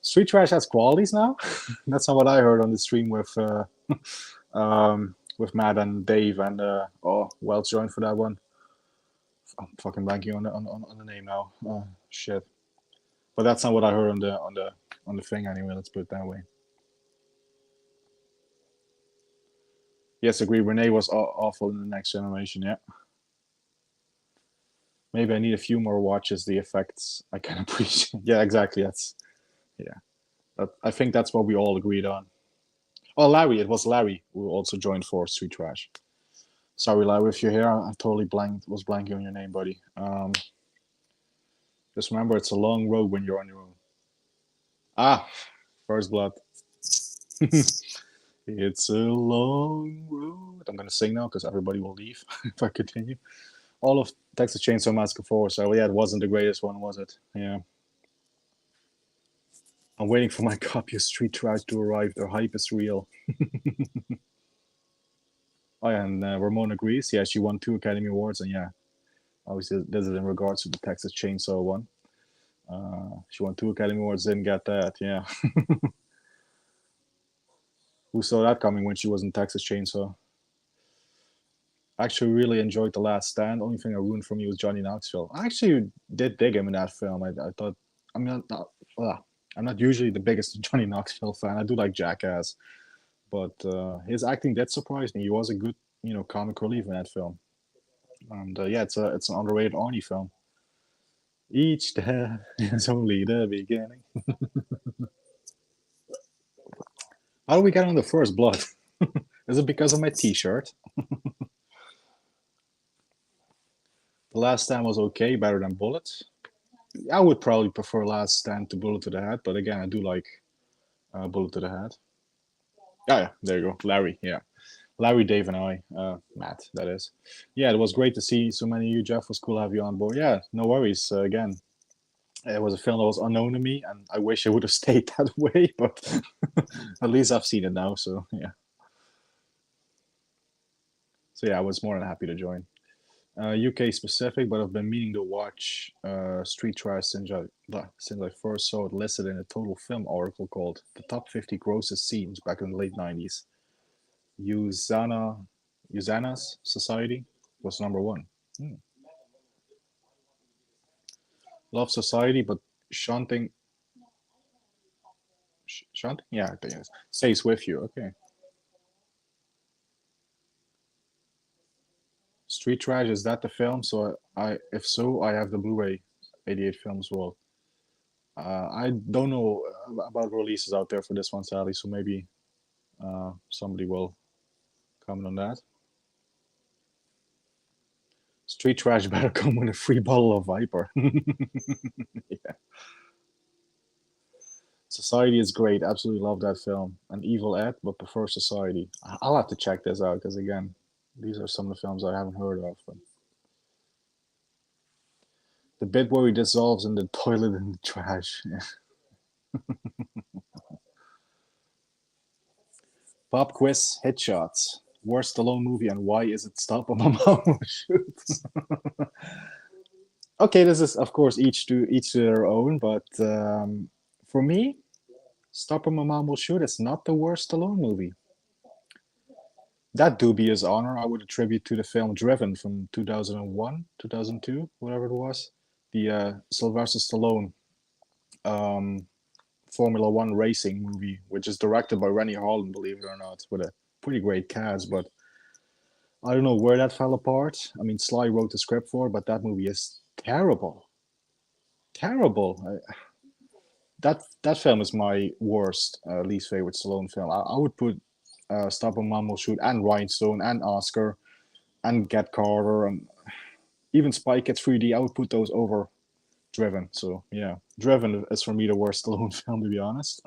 Sweet Trash has qualities now? That's not what I heard on the stream with Matt and Dave and oh, Welch joined for that one. I'm fucking blanking on the name now. Oh, shit. But that's not what I heard on the thing anyway. Let's put it that way. Yes, agree. Renee was awful in the Next Generation. Yeah. Maybe I need a few more watches. The effects I can appreciate. Yeah, exactly. That's yeah. I think that's what we all agreed on. Oh, Larry. It was Larry who also joined for Sweet Trash. Sorry, Larry, if you're here. I totally was blanking on your name, buddy. Just remember, it's a long road when you're on your own. Ah, First Blood. It's a long road. I'm gonna sing now because everybody will leave if I continue. All of Texas Chainsaw Massacre 4. So yeah, it wasn't the greatest one, was it? Yeah. I'm waiting for my copy of Street Trash to arrive. The hype is real. Oh yeah, and Ramona agrees. Yeah, she won 2 Academy Awards, and yeah, obviously this is in regards to the Texas Chainsaw one. She won 2 Academy Awards, didn't get that. Yeah. Who saw that coming when she was in Texas Chainsaw? I actually really enjoyed The Last Stand. Only thing I ruined for me was Johnny Knoxville. I actually did dig him in that film. I thought, I'm not usually the biggest Johnny Knoxville fan. I do like Jackass, but his acting did surprise me. He was a good, comic relief in that film. And yeah, it's an underrated Arnie film. Each step is only the beginning. How do we get on the First Blood? Is it because of my T-shirt? The Last Stand was okay, better than Bullets. I would probably prefer Last Stand to Bullet to the Head, but again, I do like Bullet to the Head. Oh, yeah, there you go. Larry, yeah. Larry, Dave, and I, Matt, that is. Yeah, it was great to see so many of you, Jeff. It was cool to have you on board. Yeah, no worries. Again, it was a film that was unknown to me, and I wish it would have stayed that way, but at least I've seen it now, so yeah. So yeah, I was more than happy to join. UK specific, but I've been meaning to watch Street Trash since I first saw it listed in a Total Film article called "The Top 50 Grossest Scenes" back in the late '90s. Usana's Society was number one. Hmm. Love Society, but shunting, shunting, yeah, I think it is. Stays with you. Okay. Street Trash, is that the film? So if so, I have the Blu-ray 88 film as well. I don't know about releases out there for this one, sadly. So maybe somebody will comment on that. Street Trash better come with a free bottle of Viper. Yeah. Society is great. Absolutely love that film. An Evil Ed, but prefer Society. I'll have to check this out because again, these are some of the films I haven't heard of. But the bit where he dissolves in the toilet in the trash. Yeah. Pop quiz hit shots. Worst Stallone movie and why is it Stop on My Mama Shoot? Okay, this is of course each to their own, but for me, Stop or My Mom Will Shoot is not the worst Stallone movie. That dubious honor I would attribute to the film Driven from 2001, 2002, whatever it was. The Sylvester Stallone um, Formula One racing movie, which is directed by Rennie Harlan, believe it or not, with a pretty great cast. But I don't know where that fell apart. I mean, Sly wrote the script for it, but that movie is terrible. Terrible. That film is my worst, least favorite Stallone film. I would put Stop and Mom Will Shoot and Rhinestone and Oscar and Get Carter and even Spike Gets 3D. I would put those over Driven. So yeah, Driven is for me the worst Stallone film, to be honest.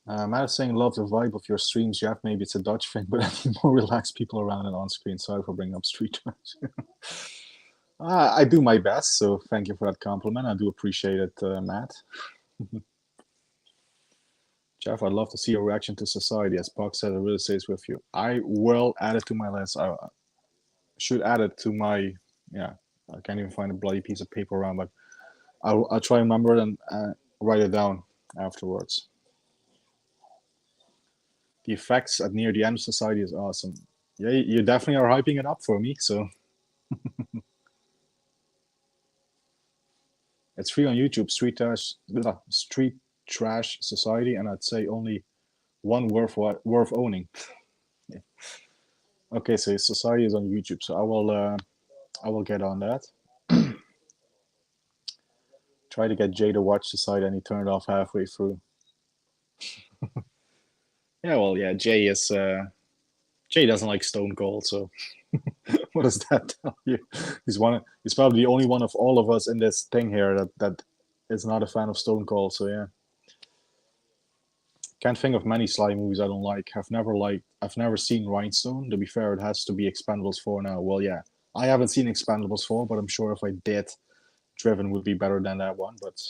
Matt is saying, love the vibe of your streams, Jeff. Maybe it's a Dutch thing, but I need more relaxed people around and on screen. Sorry for bringing up Street Trash. I do my best, so thank you for that compliment. I do appreciate it, Matt. Jeff, I'd love to see your reaction to Society. As Puck said, it really stays with you. I will add it to my list. I should add it to my, yeah, I can't even find a bloody piece of paper around, but I'll try and remember it and write it down afterwards. The effects at near the end of Society is awesome. Yeah, you definitely are hyping it up for me, so. It's free on YouTube, Street Trash Society, and I'd say only one worth owning. Yeah. Okay, so Society is on YouTube, so I will get on that. Try to get Jay to watch Society, and he turned off halfway through. Yeah, well, yeah, Jay doesn't like Stone Cold, so what does that tell you? He's probably the only one of all of us in this thing here that is not a fan of Stone Cold. So yeah, can't think of many Sly movies I don't like. I've never seen Rhinestone. To be fair, it has to be Expendables 4 now. Well, yeah, I haven't seen Expendables 4, but I'm sure if I did, Driven would be better than that one. But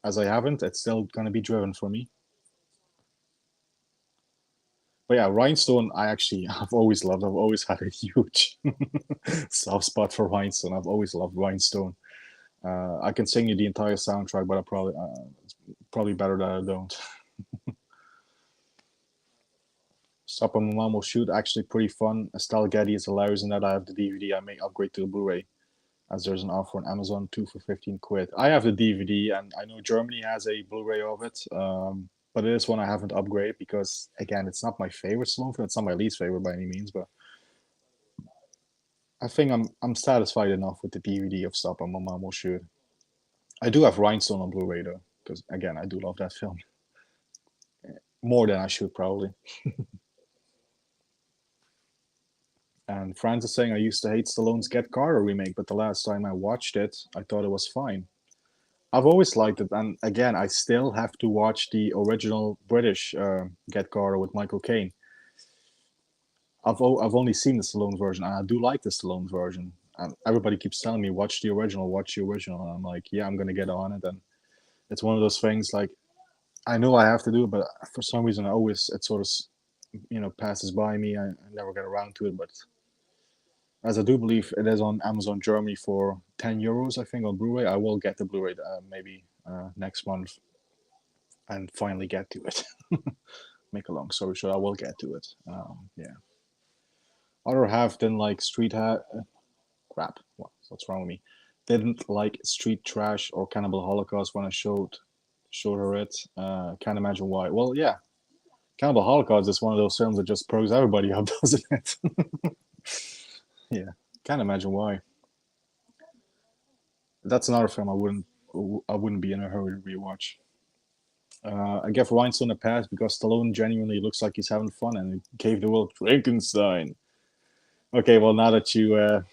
as I haven't, it's still gonna be Driven for me. But yeah, Rhinestone, I've always loved. I've always had a huge soft spot for Rhinestone. I've always loved Rhinestone. I can sing you the entire soundtrack, but it's probably better that I don't. Stop and My Mom Will Shoot, actually pretty fun. Estelle Getty is hilarious in that. I have the DVD. I may upgrade to the Blu-ray, as there's an offer on Amazon 2 for 15 quid. I have the DVD, and I know Germany has a Blu-ray of it. But it is one I haven't upgraded because, again, it's not my favorite Stallone film. It's not my least favorite by any means, but I think I'm satisfied enough with the DVD of Stop and My Mom Will Shoot. I do have Rhinestone on Blu-ray though, because again, I do love that film more than I should probably. And Franz is saying, I used to hate Stallone's Get Carter remake, but the last time I watched it, I thought it was fine. I've always liked it, and again, I still have to watch the original British Get Carter with Michael Caine. I've only seen the Stallone version, and I do like the Stallone version. And everybody keeps telling me, watch the original, watch the original. And I'm like, yeah, I'm gonna get on it. And it's one of those things like I know I have to do it, but for some reason, it sort of passes by me. I never get around to it, but as I do believe it is on Amazon Germany for €10, I think, on Blu-ray. I will get the Blu-ray maybe next month and finally get to it. Make a long story short, I will get to it. Yeah. Other half didn't like crap. What's wrong with me? Didn't like Street Trash or Cannibal Holocaust when I showed her it. Can't imagine why. Well, yeah, Cannibal Holocaust is one of those films that just pros everybody up, doesn't it? Yeah, can't imagine why. That's another film I wouldn't be in a hurry to rewatch. I give Rhinestone a pass because Stallone genuinely looks like he's having fun and he gave the world Frankenstein. Okay, well now that you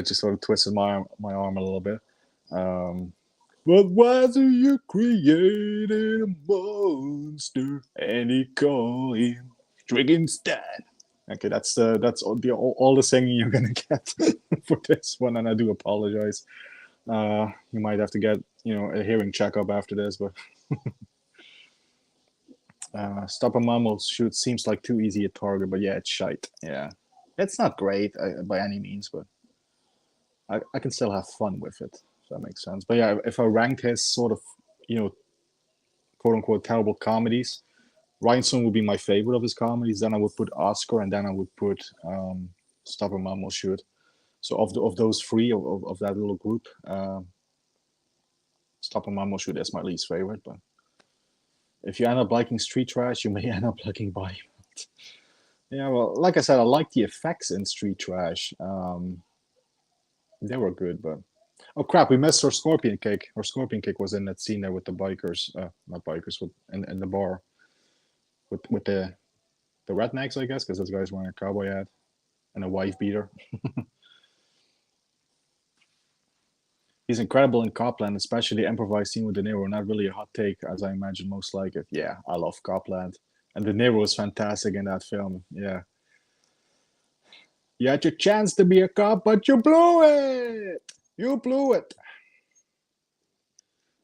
sort of twisted my arm a little bit. But why do you create a monster and you call him Frankenstein? Okay, that's all the singing you're gonna get for this one, and I do apologize. You might have to get a hearing checkup after this, but Stop a Mammal Shoot seems like too easy a target, but yeah, it's shite. Yeah, it's not great by any means, but I can still have fun with it. If that makes sense. But yeah, if I ranked his sort of quote unquote terrible comedies, Rhinestone would be my favorite of his comedies. Then I would put Oscar, and then I would put Stop a Mammal Shoot. So of those three of that little group, Stop a Mammal Shoot is my least favorite. But if you end up liking Street Trash, you may end up liking Body Melt. Yeah, well, like I said, I like the effects in Street Trash. They were good, but oh crap, we missed our Scorpion Kick. Our Scorpion Kick was in that scene there with the bikers, not bikers, in the bar with the rednecks, I guess, because this guy's wearing a cowboy hat and a wife beater. He's incredible in Copland, especially the improvised scene with De Niro. Not really a hot take, as I imagine most like it. Yeah, I love Copland. And De Niro was fantastic in that film. Yeah. You had your chance to be a cop, but you blew it! You blew it!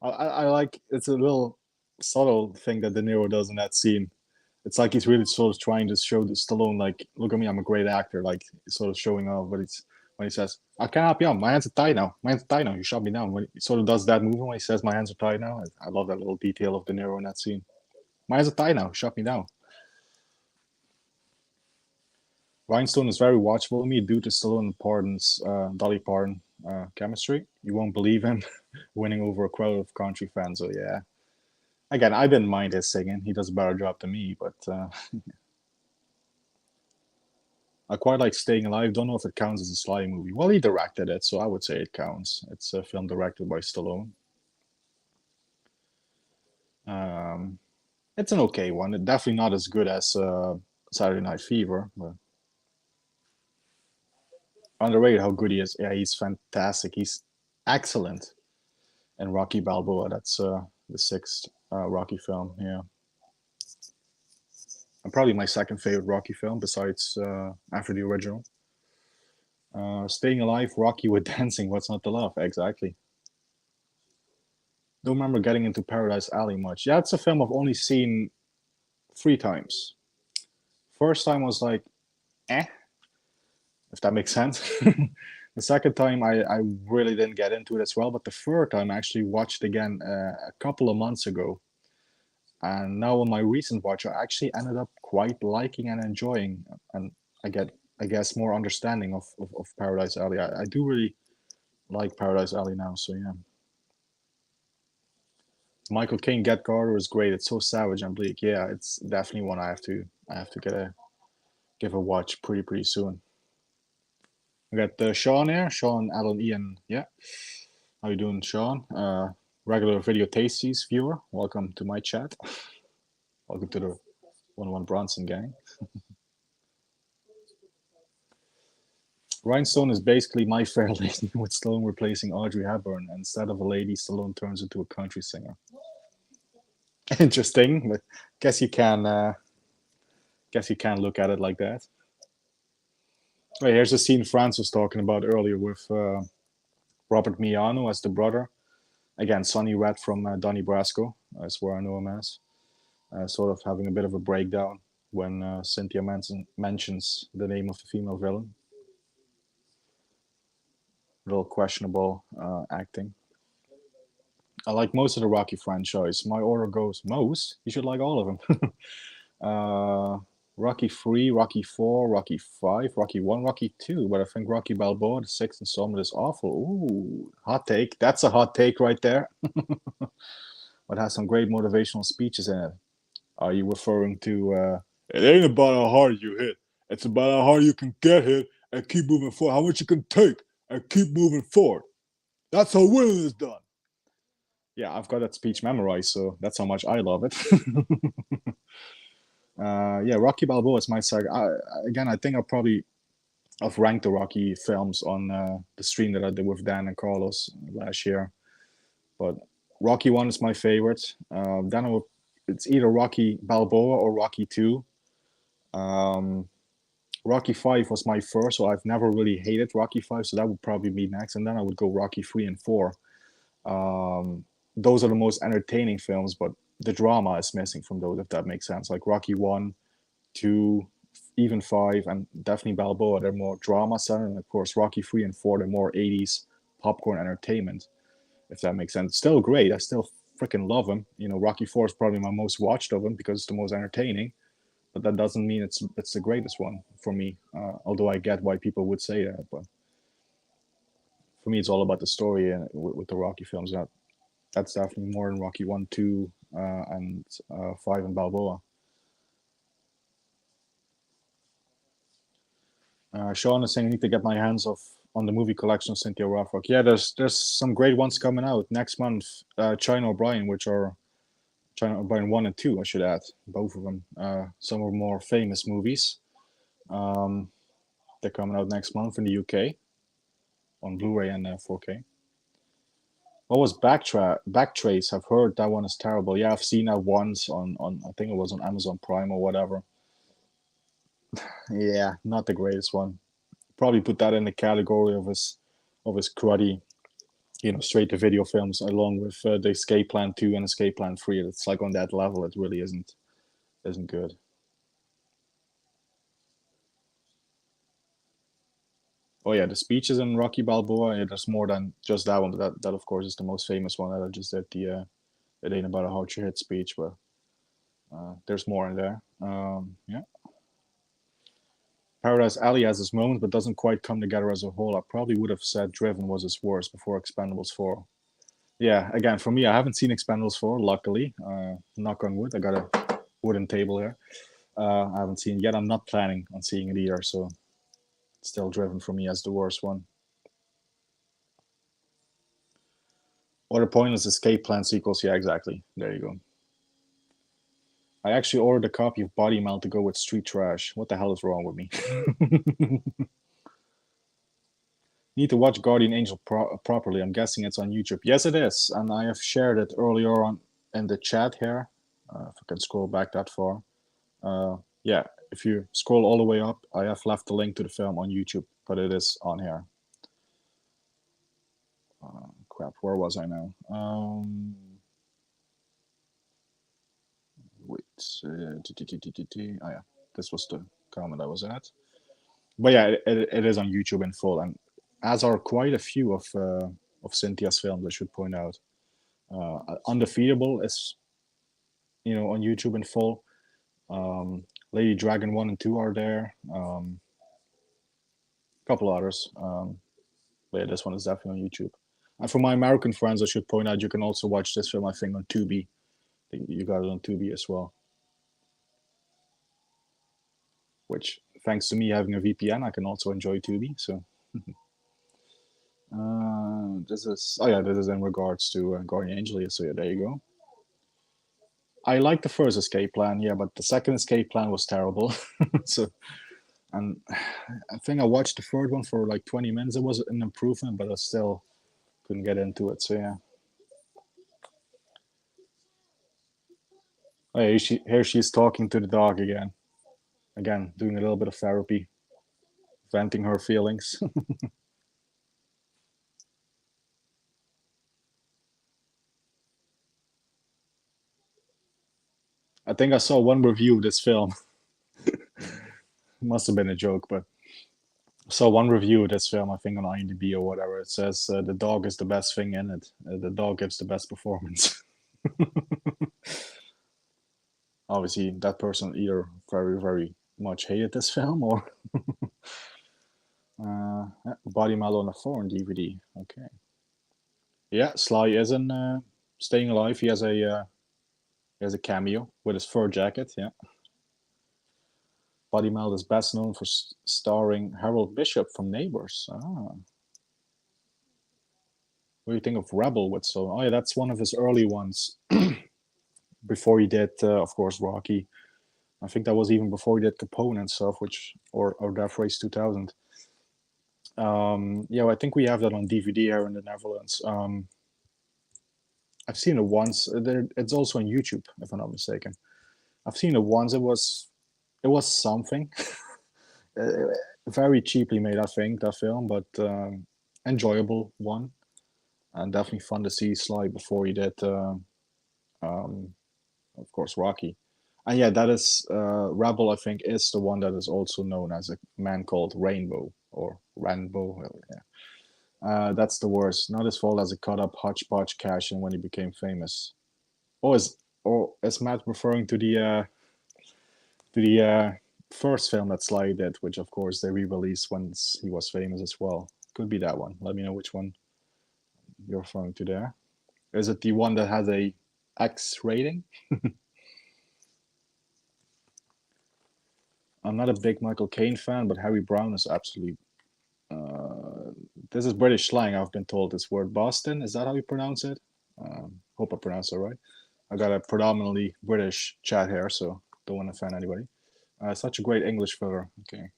I like, it's a little subtle thing that De Niro does in that scene. It's like he's really sort of trying to show Stallone, like, look at me, I'm a great actor, like, sort of showing off, but it's when he says, I can't help you out. My hands are tied now. My hands are tied now. You shot me down. When he sort of does that movement when he says, my hands are tied now. I love that little detail of De Niro in that scene. My hands are tied now. Shot me down. Rhinestone is very watchable to me due to Stallone and Dolly Parton chemistry. You won't believe him winning over a crowd of country fans. So yeah. Again, I didn't mind his singing. He does a better job than me, but I quite like Staying Alive. Don't know if it counts as a Sly movie. Well, he directed it, so I would say it counts. It's a film directed by Stallone. It's an okay one. It's definitely not as good as Saturday Night Fever, but underrated how good he is. Yeah, he's fantastic. He's excellent in Rocky Balboa. That's the sixth Rocky film. Yeah. And probably my second favorite Rocky film, besides after the original. Staying Alive, Rocky with dancing. What's not to love? Exactly. Don't remember getting into Paradise Alley much. Yeah, it's a film I've only seen 3 times. First time was like, if that makes sense. The second time I really didn't get into it as well, but the third time I actually watched again a couple of months ago. And now on my recent watch, I actually ended up quite liking and enjoying, and I guess, more understanding of Paradise Alley. I do really like Paradise Alley now, so yeah. Michael Caine Get Carter is great. It's so savage and bleak. Yeah, it's definitely one I have to give a watch pretty soon. We got Sean here, Sean, Alan, Ian. Yeah, how you doing, Sean? Regular Video Tasties viewer. Welcome to my chat. Welcome to the 101 Bronson gang. Rhinestone is basically My Fair Lady with Stallone replacing Audrey Hepburn. And instead of a lady, Stallone turns into a country singer. Interesting, but guess you can look at it like that. Right, here's the scene Franz was talking about earlier with Robert Miano as the brother. Again, Sonny Red from Donnie Brasco, that's where I know him as. Sort of having a bit of a breakdown when Cynthia mentions the name of the female villain. A little questionable acting. I like most of the Rocky franchise. My order goes most. You should like all of them. Rocky 3, Rocky 4, Rocky 5, Rocky 1, Rocky 2. But I think Rocky Balboa, the sixth installment, is awful. Ooh, hot take. That's a hot take right there. But has some great motivational speeches in it. Are you referring to, it ain't about how hard you hit. It's about how hard you can get hit and keep moving forward. How much you can take and keep moving forward. That's how winning is done. Yeah, I've got that speech memorized, so that's how much I love it. Yeah, Rocky Balboa is my saga. I think I've ranked the Rocky films on the stream that I did with Dan and Carlos last year. But Rocky 1 is my favorite. Then it's either Rocky Balboa or Rocky 2. Rocky 5 was my first, so I've never really hated Rocky 5, so that would probably be next. And then I would go Rocky 3 and 4. Those are the most entertaining films, but the drama is missing from those, if that makes sense. Like Rocky 1, 2, even 5, and definitely Balboa, they're more drama centered. And of course, Rocky 3 and 4, they're more 80s popcorn entertainment, if that makes sense. Still great. I still freaking love them. You know, Rocky 4 is probably my most watched of them because it's the most entertaining. But that doesn't mean it's the greatest one for me. Although I get why people would say that, but for me, it's all about the story and with the Rocky films. That's definitely more than Rocky 1, 2, and 5 and Balboa. Sean is saying I need to get my hands on the movie collection of Cynthia Rothrock. Yeah, there's some great ones coming out next month. China O'Brien, which are China O'Brien 1 and 2, I should add, both of them. Some of the more famous movies. They're coming out next month in the UK on Blu-ray and 4K. What was Backtrace? I've heard that one is terrible. Yeah, I've seen that once on I think it was on Amazon Prime or whatever. Yeah, not the greatest one. Probably put that in the category of his cruddy, straight to video films, along with the Escape Plan 2 and Escape Plan 3. It's like on that level. It really isn't good. Oh yeah, the speeches in Rocky Balboa. Yeah, there's more than just that one, but that of course is the most famous one that I just did. The it ain't about a hard you hit speech, but there's more in there. Yeah. Paradise Alley has its moments, but doesn't quite come together as a whole. I probably would have said Driven was its worst before Expendables 4. Yeah, again, for me, I haven't seen Expendables 4, luckily. Knock on wood, I got a wooden table here. I haven't seen it yet. I'm not planning on seeing it either, so still Driven for me as the worst one. Or the pointless Escape Plan sequels. Yeah, exactly. There you go. I actually ordered a copy of Body Melt to go with Street Trash. What the hell is wrong with me? Need to watch Guardian Angel properly. I'm guessing it's on YouTube. Yes, it is. And I have shared it earlier on in the chat here. If I can scroll back that far. Yeah, if you scroll all the way up, I have left the link to the film on YouTube, but it is on here. Crap, where was I now? Wait. Oh, yeah, this was the comment I was at. But yeah, it is on YouTube in full, and as are quite a few of Cynthia's films, I should point out. Undefeatable is, on YouTube in full. Lady Dragon 1 and 2 are there. A couple others. But yeah, this one is definitely on YouTube. And for my American friends, I should point out you can also watch this film, I think, on Tubi. You got it on Tubi as well. Which, thanks to me having a VPN, I can also enjoy Tubi. So this is in regards to Guardian Angel. So yeah, there you go. I like the first Escape Plan, yeah, but the second Escape Plan was terrible. So And I think I watched the third one for like 20 minutes. It was an improvement, but I still couldn't get into it. So yeah. Oh, yeah, here she's talking to the dog again. Again, doing a little bit of therapy, venting her feelings. I think I saw one review of this film. Must have been a joke, but I saw one review of this film, I think on IMDb or whatever. It says the dog is the best thing in it. The dog gives the best performance. Obviously, that person either very, very much hated this film or Body Mellow on a Thorn DVD. Okay. Yeah, Sly is in Staying Alive. He has a cameo with his fur jacket. Yeah. Buddy Meld is best known for starring Harold Bishop from Neighbours. Ah. What do you think of Rebel with so? Oh yeah, that's one of his early ones. Before he did, of course, Rocky. I think that was even before he did Capone and stuff, which or Death Race 2000. Yeah, I think we have that on DVD here in the Netherlands. I've seen it once. It's also on YouTube, if I'm not mistaken. I've seen it once. It was something. Very cheaply made, I think, that film, but enjoyable one, and definitely fun to see Sly before he did, of course, Rocky. And yeah, that is Rebel. I think is the one that is also known as a man called Rainbow or Rainbow. Yeah. That's the worst. Not his fault as a cut up hodgepodge cash and when he became famous. Or is Matt referring to the first film that Sly did, which of course they re-released once he was famous as well? Could be that one. Let me know which one you're referring to there. Is it the one that has a X rating? I'm not a big Michael Caine fan, but Harry Brown is absolutely. This is British slang. I've been told this word Boston. Is that how you pronounce it? Hope I pronounced it right. I got a predominantly British chat here, so don't want to offend anybody. Such a great English filler. Okay,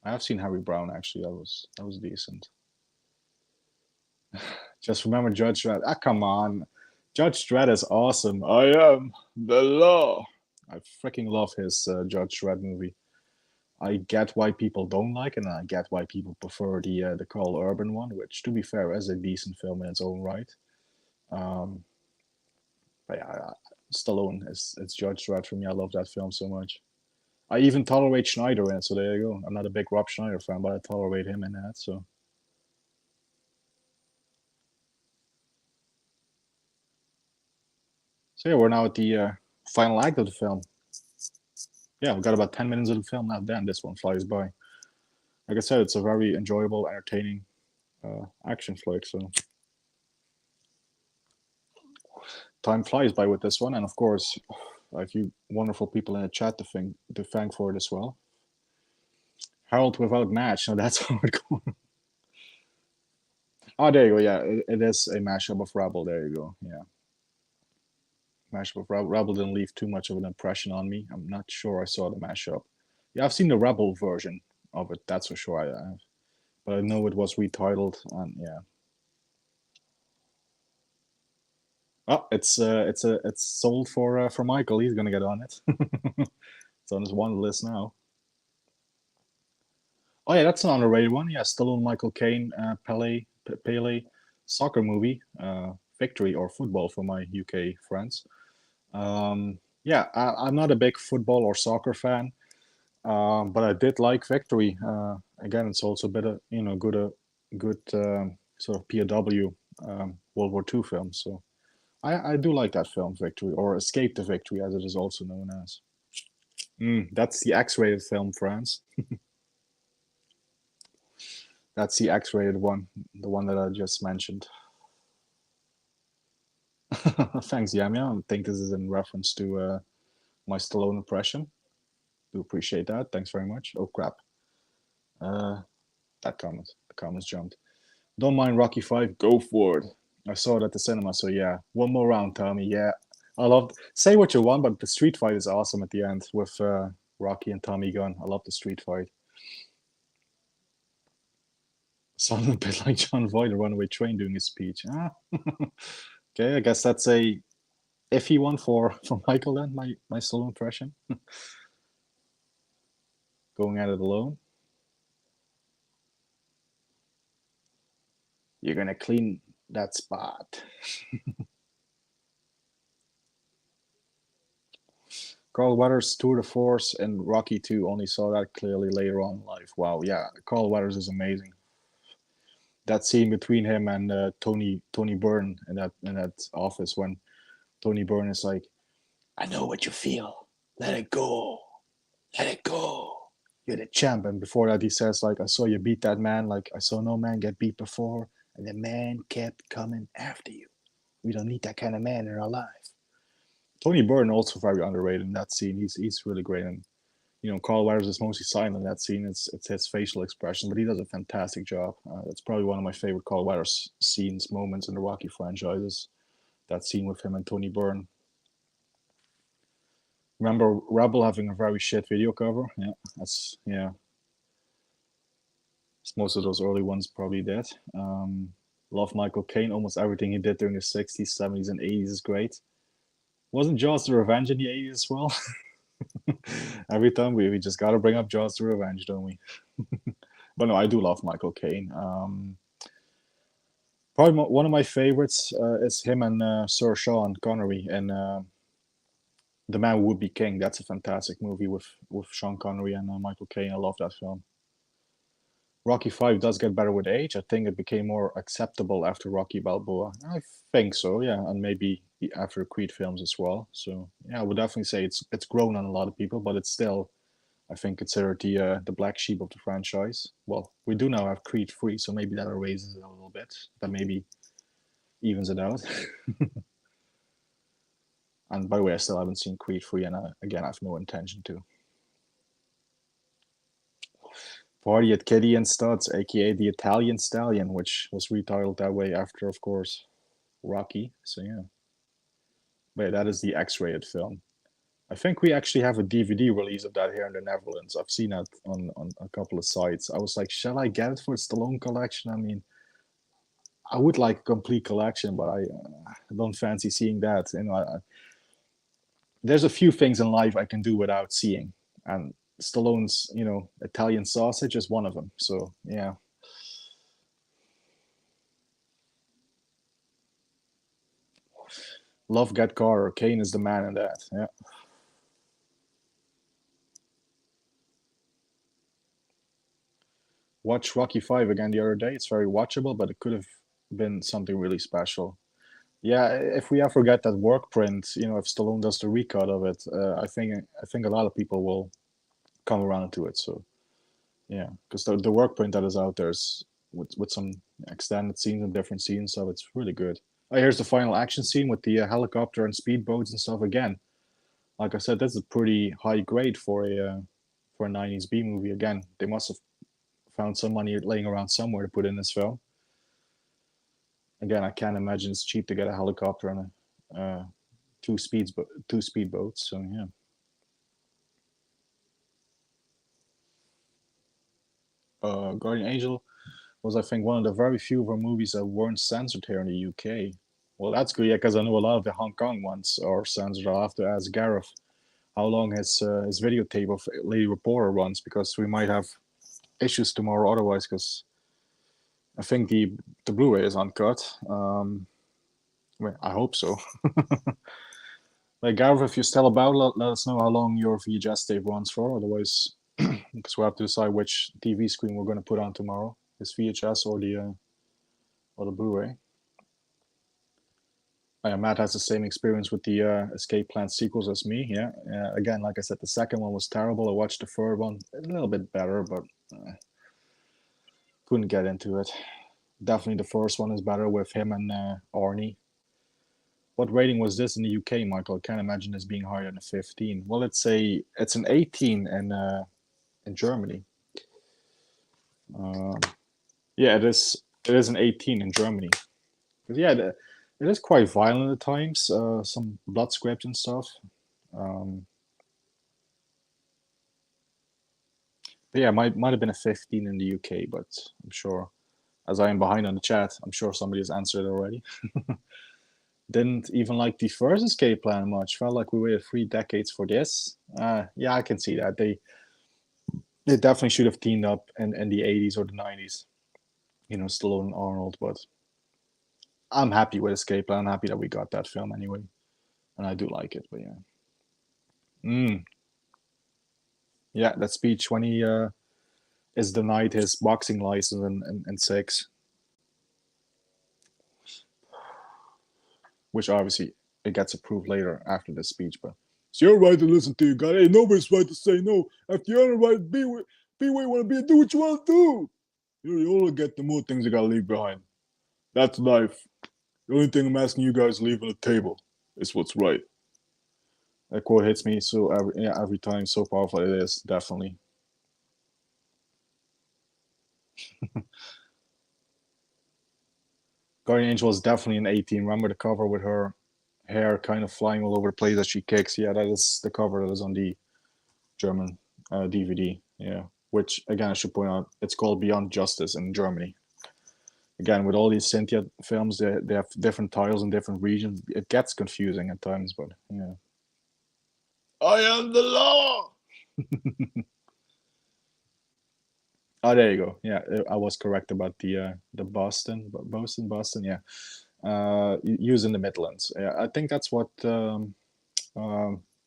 I have seen Harry Brown actually. That was decent. Just remember Judge Dredd. Ah, come on, Judge Dredd is awesome. I am the law. I freaking love his Judge Dredd movie. I get why people don't like it, and I get why people prefer the Carl Urban one, which, to be fair, is a decent film in its own right. Um, but yeah, Stallone is it's Judge Dredd for me. I love that film so much. I even tolerate Schneider in it, so there you go. I'm not a big Rob Schneider fan, but I tolerate him in that. So yeah, we're now at the final act of the film. Yeah, we've got about 10 minutes of the film now. Damn, this one flies by. Like I said, it's a very enjoyable, entertaining action flick. So time flies by with this one, and of course, a few wonderful people in the chat to thank for it as well. Harold without match. Now that's hardcore. Oh, there you go. Yeah, it is a mashup of Rebel. There you go. Yeah. Mashup of Rebel. Rebel didn't leave too much of an impression on me. I'm not sure I saw the mashup. Yeah, I've seen the Rebel version of it. That's for sure. I have, but I know it was retitled, and yeah. Oh, it's sold for Michael. He's gonna get on it. It's on his one list now. Oh yeah, that's an underrated one. Yeah, Stallone, Michael Caine, Pele, soccer movie, Victory or Football for my UK friends. Yeah, I'm not a big football or soccer fan, but I did like Victory. Again, it's also a bit of good sort of POW World War II film. So I do like that film, Victory, or Escape to Victory, as it is also known as. That's the X-rated film, France. That's the X-rated one, the one that I just mentioned. Thanks, Yamia. I think this is in reference to my Stallone impression. Do appreciate that. Thanks very much. Oh crap. The comments jumped. Don't mind Rocky 5. Go for it. I saw it at the cinema, so yeah. One more round, Tommy. Yeah, I loved. Say what you want, but the street fight is awesome at the end with Rocky and Tommy Gunn. I love the street fight. Sounded a bit like John Voight, the Runaway Train, doing his speech. Ah. Okay, I guess that's a iffy one for Michael then, my solo impression. Going at it alone. You're gonna clean that spot. Carl Weathers' tour de force and Rocky 2 only saw that clearly later on in life. Wow, yeah, Carl Weathers is amazing. That scene between him and Tony Byrne in that office when Tony Byrne is like, "I know what you feel. Let it go. Let it go. You're the champ." And before that, he says like, "I saw you beat that man. Like I saw no man get beat before, and the man kept coming after you. We don't need that kind of man in our life." Tony Byrne also very underrated in that scene. He's really great, and Carl Weathers is mostly silent in that scene. It's his facial expression, but he does a fantastic job. It's probably one of my favorite Carl Weathers scenes, moments in the Rocky franchises. That scene with him and Tony Byrne. Remember Rebel having a very shit video cover? Yeah, that's yeah. Most of those early ones probably did. Love Michael Caine. Almost everything he did during the 60s, 70s, and 80s is great. Wasn't Jaws the Revenge in the 80s as well? Every time we just got to bring up Jaws the Revenge, don't we? But no, I do love Michael Caine. Probably one of my favorites is him and Sir Sean Connery in The Man Who Would Be King. That's a fantastic movie with Sean Connery and Michael Caine. I love that film. Rocky 5 does get better with age. I think it became more acceptable after Rocky Balboa. I think so, yeah, and maybe after Creed films as well. So yeah, I would definitely say it's grown on a lot of people, but it's still, I think, considered the black sheep of the franchise. Well, we do now have Creed 3, so maybe that erases it a little bit. That maybe evens it out. And by the way, I still haven't seen Creed 3, and again, I have no intention to. Party at Kitty and Studs, aka the Italian Stallion, which was retitled that way after, of course, Rocky. So yeah. But that is the X-rated film. I think we actually have a DVD release of that here in the Netherlands. I've seen that on a couple of sites. I was like, shall I get it for its Stallone collection? I mean, I would like a complete collection, but I don't fancy seeing that. There's a few things in life I can do without seeing, and Stallone's, Italian Sausage is one of them. So yeah. Love Get Carter. Kane is the man in that. Yeah. Watch Rocky 5 again the other day. It's very watchable, but it could have been something really special. Yeah, if we ever get that work print, if Stallone does the recut of it, I think a lot of people will come around to it. So yeah, because the work print that is out there is with some extended scenes and different scenes, so it's really good. Oh, here's the final action scene with the helicopter and speedboats and stuff again. Like I said, that's a pretty high grade for a 90s B movie. Again, they must have found some money laying around somewhere to put in this film. Again, I can't imagine it's cheap to get a helicopter and two speedboats. So yeah. Guardian Angel was, I think, one of the very few of our movies that weren't censored here in the UK. Well, that's good, yeah, because I know a lot of the Hong Kong ones are censored. I'll have to ask Gareth how long his videotape of Lady Reporter runs, because we might have issues tomorrow otherwise, because I think the Blu-ray is uncut. I hope so. Like, Gareth, if you're still about, let us know how long your VHS tape runs for. Otherwise, because we have to decide which TV screen we're going to put on tomorrow, this VHS or the Blu-ray. Matt has the same experience with the Escape Plan sequels as me. Yeah, again, like I said, the second one was terrible. I watched the third one, a little bit better, but couldn't get into it. Definitely the first one is better with him and Arnie. What rating was this in the UK, Michael? I can't imagine this being higher than a 15. Well, it's an 18 in Germany. Yeah, it is an 18 in Germany. Yeah, it is quite violent at times. Some blood script and stuff. Yeah, might have been a 15 in the UK, but I'm sure, as I am behind on the chat, I'm sure somebody has answered already. Didn't even like the first escape plan much. Felt like we waited 3 decades for this. Yeah, I can see that. They definitely should have teamed up in the 80s or the 90s. You know, Stallone and Arnold, but I'm happy with Escape Plan. I'm happy that we got that film anyway. And I do like it, but yeah. Yeah, that speech when he is denied his boxing license in 6. Which obviously it gets approved later after the speech, but it's your right to listen to you, God. Hey, nobody's right to say no. If you're on the right, be where you want to be and do what you want to do. You only get the more things you gotta leave behind. That's life. The only thing I'm asking you guys to leave on the table is what's right. That quote hits me so every time, so powerful it is, definitely. Guardian Angel is definitely an 18. Remember the cover with her hair kind of flying all over the place as she kicks? Yeah, that is the cover that is on the German DVD. Yeah, which again I should point out, it's called Beyond Justice in Germany. Again, with all these Cynthia films, they have different titles in different regions. It gets confusing at times, but yeah. I am the law. Oh, there you go. Yeah, I was correct about the Boston, yeah. Used in the Midlands. Yeah, I think that's what Yam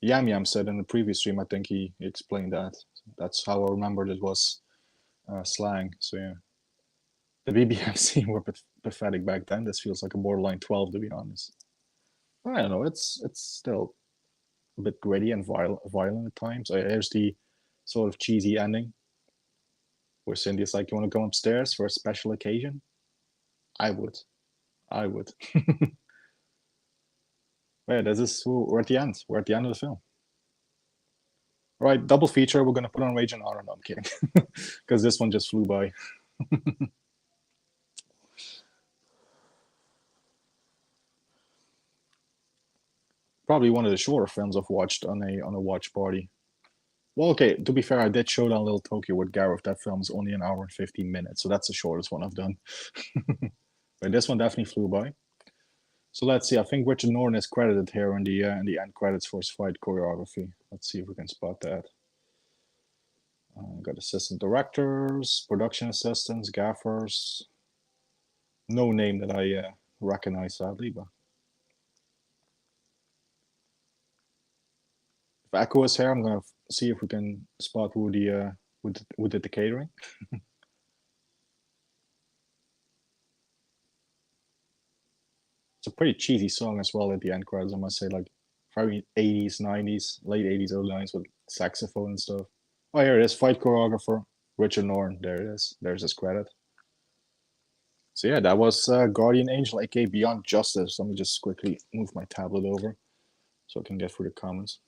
Yam said in the previous stream. I think he explained that. That's how I remembered it was slang. So yeah, the BBFC were pathetic back then. This feels like a borderline 12, to be honest. I don't know. It's still a bit gritty and violent at times. Here's the sort of cheesy ending where Cindy's like, "You want to go upstairs for a special occasion?" I would. Yeah, we're at the end. We're at the end of the film. All right, double feature. We're gonna put on Rage and Honor. No, I'm kidding, because this one just flew by. Probably one of the shorter films I've watched on a watch party. Well, okay, to be fair, I did Showdown Little Tokyo with Gareth. That film is only an hour and 15 minutes, so that's the shortest one I've done. But this one definitely flew by. So let's see. I think Richard Norton is credited here in the end credits for his fight choreography. Let's see if we can spot that. Got assistant directors, production assistants, gaffers. No name that I recognize, sadly, but if Echo is here, I'm gonna see if we can spot who who did the catering. It's a pretty cheesy song as well at the end credits, I must say, like very 80s, 90s, late 80s, early 90s with saxophone and stuff. Oh, here it is, fight choreographer, Richard Norton. There it is. There's his credit. So yeah, that was Guardian Angel, aka Beyond Justice. Let me just quickly move my tablet over so I can get through the comments.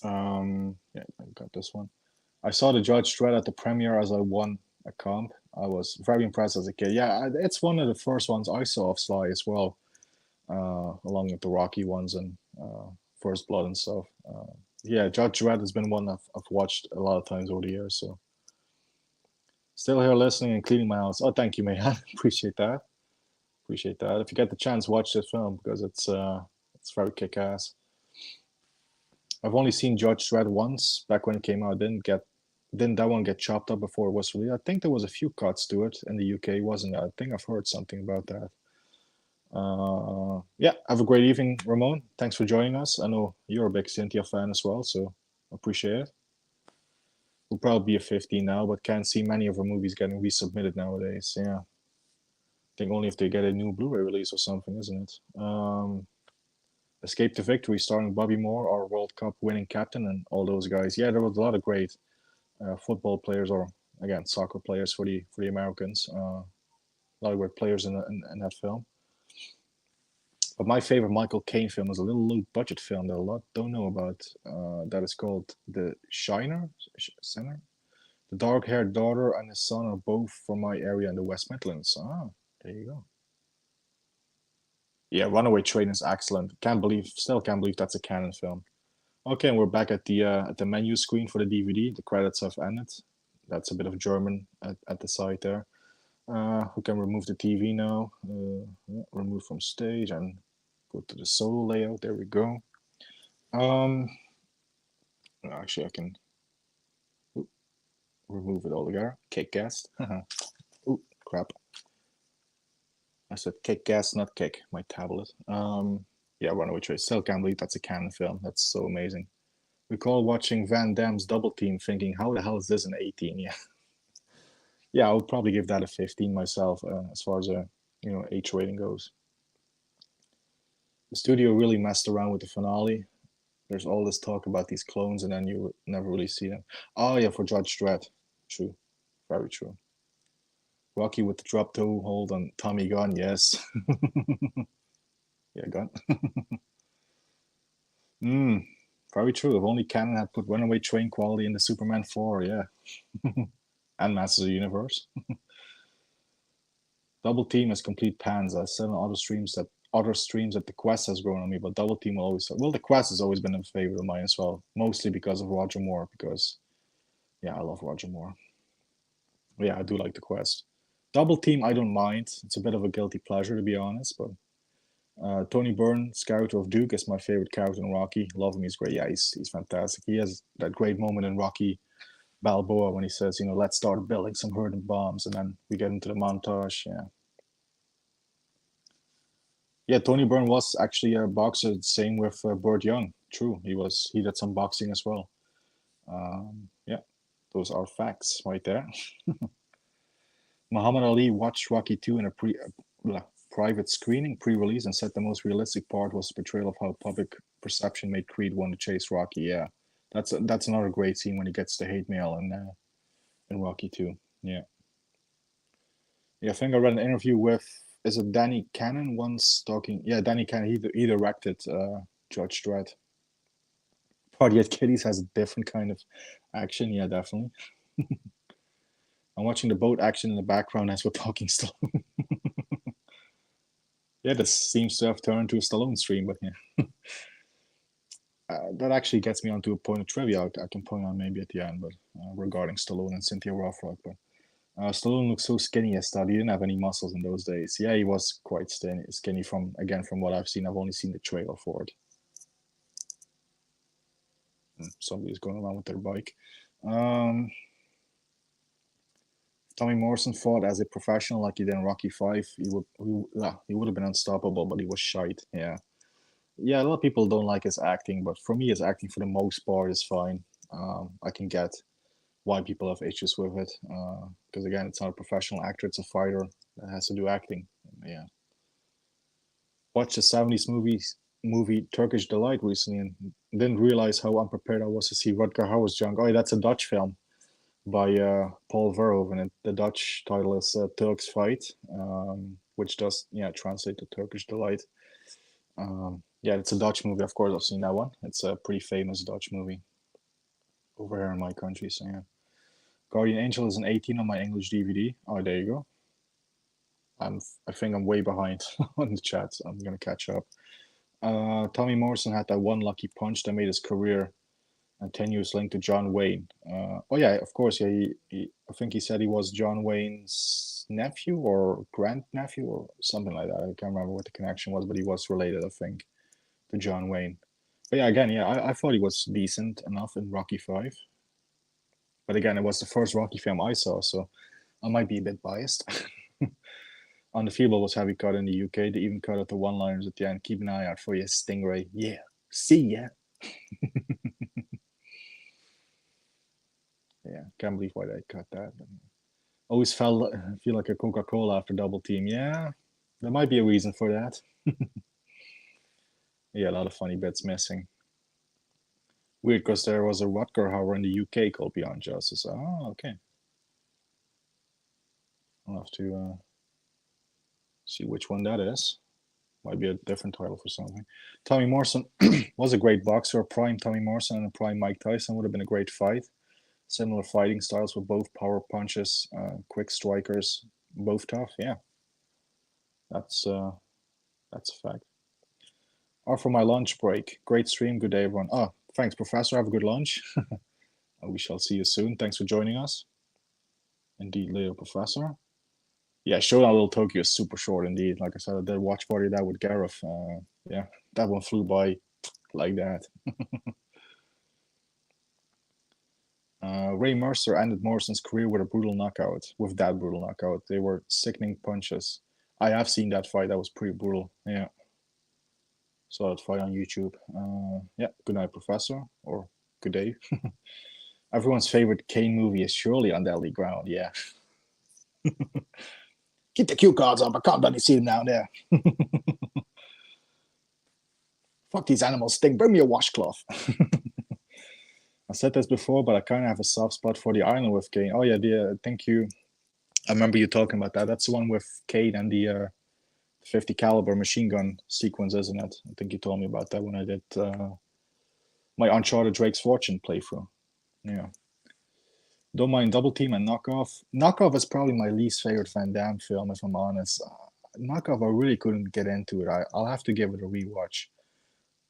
Yeah, I got this one. I saw the Judge Dredd at the premiere as I won a comp. I was very impressed as a kid. Yeah, it's one of the first ones I saw of Sly as well, along with the Rocky ones and First Blood and stuff. Yeah, Judge Dredd has been one I've watched a lot of times over the years. So still here listening and cleaning my house. Oh, thank you, man. Appreciate that. Appreciate that. If you get the chance, watch this film because it's very kick-ass. I've only seen Judge Dredd once back when it came out. Didn't that one get chopped up before it was released? I think there was a few cuts to it in the UK, wasn't there? I think I've heard something about that. Yeah, have a great evening, Ramon. Thanks for joining us. I know you're a big Cynthia fan as well, so appreciate it. We'll probably be a 15 now, but can't see many of her movies getting resubmitted nowadays. Yeah, I think only if they get a new Blu-ray release or something, isn't it? Escape to Victory, starring Bobby Moore, our World Cup winning captain, and all those guys. Yeah, there was a lot of great football players, or again, soccer players for the Americans. A lot of great players in that film. But my favorite Michael Caine film is a little low budget film that a lot don't know about. That is called The Shiner. The dark-haired daughter and his son are both from my area in the West Midlands. Ah, there you go. Yeah, Runaway Train is excellent. Still can't believe that's a canon film. Okay, and we're back at the menu screen for the DVD. The credits have ended. That's a bit of German at the side there. We can remove the TV now. Yeah, remove from stage and go to the solo layout. There we go. Actually, I can remove it all together. Kick gas. Ooh, crap. I said kick gas, not kick. My tablet. Yeah, Runaway Train. Still can't believe that's a Canon film. That's so amazing. Recall watching Van Damme's Double Team, thinking, "How the hell is this an 18?" Yeah, yeah, I would probably give that a 15 myself, as far as a H rating goes. The studio really messed around with the finale. There's all this talk about these clones, and then you never really see them. Oh yeah, for Judge Dredd. True, very true. Rocky with the drop toe hold on Tommy Gunn. Yes. Yeah, Gunn. Very true. If only Canon had put Runaway Train quality in the Superman 4, yeah. And Masters of the Universe. Double Team is complete pans. I said on other streams that the Quest has grown on me, but Double Team will always. Well, the Quest has always been a favorite of mine as well, mostly because of Roger Moore. Because yeah, I love Roger Moore. Yeah, I do like the Quest. Double Team, I don't mind. It's a bit of a guilty pleasure, to be honest. But Tony Byrne's character of Duke is my favorite character in Rocky. Love him. He's great. Yeah, he's fantastic. He has that great moment in Rocky Balboa when he says, let's start building some herding bombs, and then we get into the montage. Yeah. Yeah, Tony Byrne was actually a boxer. Same with Burt Young. True, he did some boxing as well. Yeah, those are facts right there. Muhammad Ali watched Rocky 2 in a private screening, pre-release, and said the most realistic part was the portrayal of how public perception made Creed want to chase Rocky. Yeah, that's another great scene when he gets the hate mail in Rocky 2. Yeah. Yeah, I think I read an interview with, is it Danny Cannon once talking? Yeah, Danny Cannon. He directed Judge Dredd. Party at Kitty's has a different kind of action. Yeah, definitely. I'm watching the boat action in the background as we're talking still. Yeah, this seems to have turned to a Stallone stream, but yeah. That actually gets me onto a point of trivia I can point on maybe at the end, but regarding Stallone and Cynthia Rothrock. But Stallone looks so skinny as that. He didn't have any muscles in those days. Yeah, he was quite skinny from what I've seen. I've only seen the trailer for it. Somebody's going around with their bike. Tommy Morrison fought as a professional like he did in Rocky 5. He would have been unstoppable, but he was shite. Yeah. Yeah, a lot of people don't like his acting, but for me, his acting for the most part is fine. I can get why people have issues with it, because again, it's not a professional actor; it's a fighter that has to do acting. Yeah. Watched the '70s movie Turkish Delight recently, and didn't realize how unprepared I was to see Rutger Hauer's junk. Oh, that's a Dutch film by Paul Verhoeven, and the Dutch title is Turk's Fight, which does translate to Turkish Delight. Yeah, it's a Dutch movie. Of course, I've seen that one. It's a pretty famous Dutch movie over here in my country. So yeah, Guardian Angel is an 18 on my English DVD. Oh, there you go. I think I'm way behind on the chat, so I'm gonna catch up. Tommy Morrison had that one lucky punch that made his career and tenuous link to John Wayne. Oh yeah, of course. Yeah, I think he said he was John Wayne's nephew or grandnephew or something like that. I can't remember what the connection was, but he was related, I think, to John Wayne. But yeah, again, yeah, I thought he was decent enough in Rocky 5. But again, it was the first Rocky film I saw, so I might be a bit biased. On the Feeble was heavy cut in the UK. They even cut out the one-liners at the end. Keep an eye out for your Stingray. Yeah, see ya. Yeah, can't believe why they cut that. Always feel like a Coca-Cola after Double Team. Yeah, there might be a reason for that. Yeah, a lot of funny bits missing. Weird, because there was a Rutger Hauer in the UK called Beyond Justice. Oh, okay. I'll have to see which one that is. Might be a different title for something. Tommy Morrison was a great boxer. A prime Tommy Morrison and a prime Mike Tyson would have been a great fight. Similar fighting styles with both power punches, quick strikers, both tough. Yeah, that's a fact. Or for my lunch break. Great stream. Good day, everyone. Oh, thanks, Professor. Have a good lunch. We shall see you soon. Thanks for joining us. Indeed, Little Professor. Yeah, Showdown Little Tokyo is super short indeed. Like I said, I did watch party that with Gareth. Yeah, that one flew by like that. Ray Mercer ended Morrison's career with a brutal knockout. With that brutal knockout, they were sickening punches. I have seen that fight. That was pretty brutal. Yeah, saw that fight on YouTube. Yeah, good night, Professor, or good day. Everyone's favorite Kane movie is surely on Deadly Ground. Yeah. Keep the cue cards up. I can't bloody see them down there. Fuck, these animals stink. Bring me a washcloth. I said this before, but I kind of have a soft spot for the island with Kane. Oh yeah, thank you. I remember you talking about that. That's the one with Kane and the 50 caliber machine gun sequence, isn't it? I think you told me about that when I did my Uncharted Drake's Fortune playthrough. Yeah. Don't mind Double Team and Knockoff. Knockoff is probably my least favorite Van Damme film, if I'm honest. Knockoff, I really couldn't get into it. I'll have to give it a rewatch.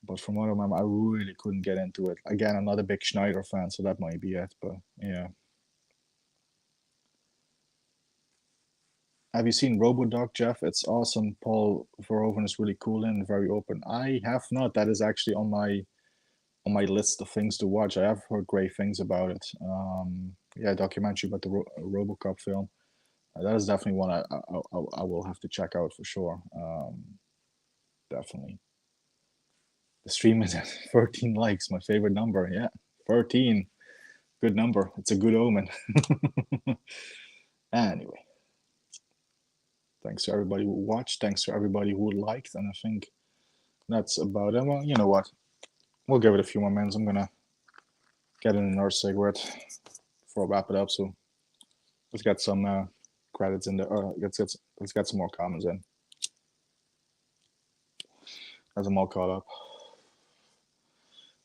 But from what I remember, I really couldn't get into it. Again, I'm not a big Schneider fan, so that might be it. But yeah. Have you seen RoboDoc, Jeff? It's awesome. Paul Verhoeven is really cool and very open. I have not. That is actually on my list of things to watch. I have heard great things about it. Yeah, documentary about the RoboCop film. That is definitely one I will have to check out for sure. Definitely. The stream is at 13 likes, my favorite number. Yeah, 13. Good number. It's a good omen. Anyway. Thanks to everybody who watched. Thanks to everybody who liked. And I think that's about it. Well, you know what? We'll give it a few more minutes. I'm going to get in another cigarette before I wrap it up. So let's get some credits in there. Let's get some more comments in. As I'm all caught up.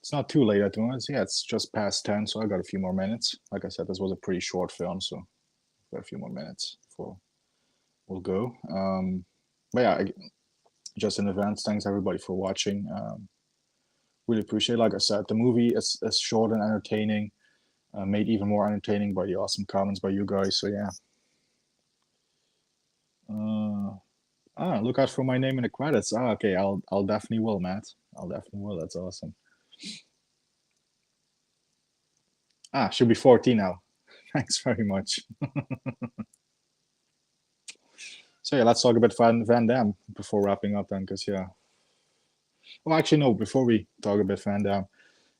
It's not too late at the moment. Yeah, it's just past 10, so I got a few more minutes. Like I said, this was a pretty short film, so I've got a few more minutes before we'll go. But yeah, just in advance, thanks everybody for watching. Really appreciate it. Like I said, the movie is short and entertaining, made even more entertaining by the awesome comments by you guys. So yeah. Look out for my name in the credits. Okay, I'll definitely will, Matt. I'll definitely will. That's awesome. Should be 14 now. Thanks very much. So yeah, let's talk about Van Damme before wrapping up then, because yeah. Well, actually no. Before we talk about Van Damme,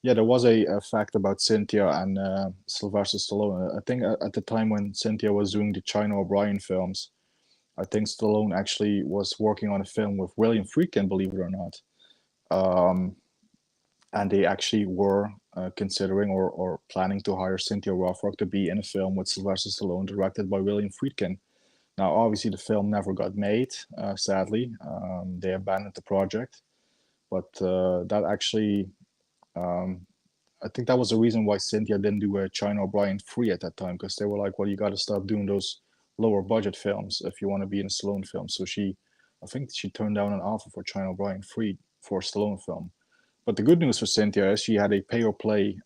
yeah, there was a fact about Cynthia and Sylvester Stallone. I think at the time when Cynthia was doing the China O'Brien films, I think Stallone actually was working on a film with William Friedkin, believe it or not. And they actually were considering or planning to hire Cynthia Rothrock to be in a film with Sylvester Stallone, directed by William Friedkin. Now, obviously, the film never got made, sadly. They abandoned the project. But that actually, I think that was the reason why Cynthia didn't do a China O'Brien 3 at that time, because they were like, well, you got to stop doing those lower budget films if you want to be in a Stallone film. So I think she turned down an offer for China O'Brien 3 for a Stallone film. But the good news for Cynthia is she had a pay or play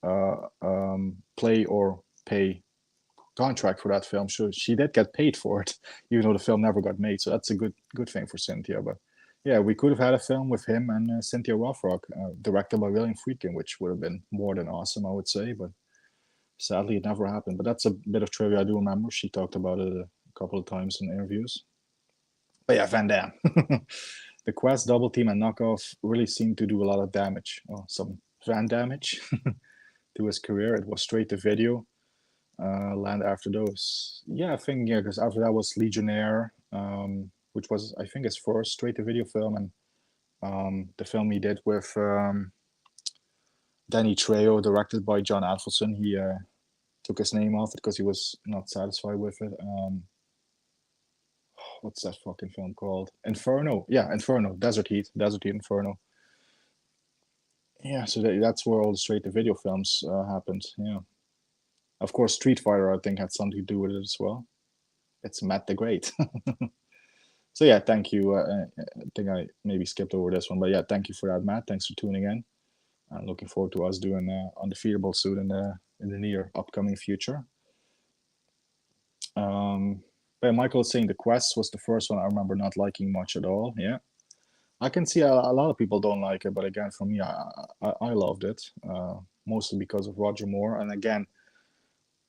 contract for that film. So she did get paid for it, even though the film never got made. So that's a good thing for Cynthia. But yeah, we could have had a film with him and Cynthia Rothrock, directed by William Friedkin, which would have been more than awesome, I would say. But sadly, it never happened. But that's a bit of trivia I do remember. She talked about it a couple of times in interviews. But yeah, Van Damme. The Quest, Double Team, and Knockoff really seemed to do a lot of damage, some Van damage to his career. It was straight to video. Land after those. Yeah, I think, yeah, because after that was Legionnaire, which was, I think, his first straight to video film. And the film he did with Danny Trejo, directed by John Avildsen, he took his name off it because he was not satisfied with it. What's that fucking film called? Inferno. Yeah, Inferno. Desert Heat, Inferno. Yeah, so that's where all the straight-to-video films happened. Yeah. Of course, Street Fighter, I think, had something to do with it as well. It's Matt the Great. So yeah, thank you. I think I maybe skipped over this one, but yeah, thank you for that, Matt. Thanks for tuning in. I'm looking forward to us doing Undefeatable soon in the near upcoming future. But Michael is saying The Quest was the first one I remember not liking much at all. Yeah, I can see a lot of people don't like it, but again, for me, I loved it, mostly because of Roger Moore. And again,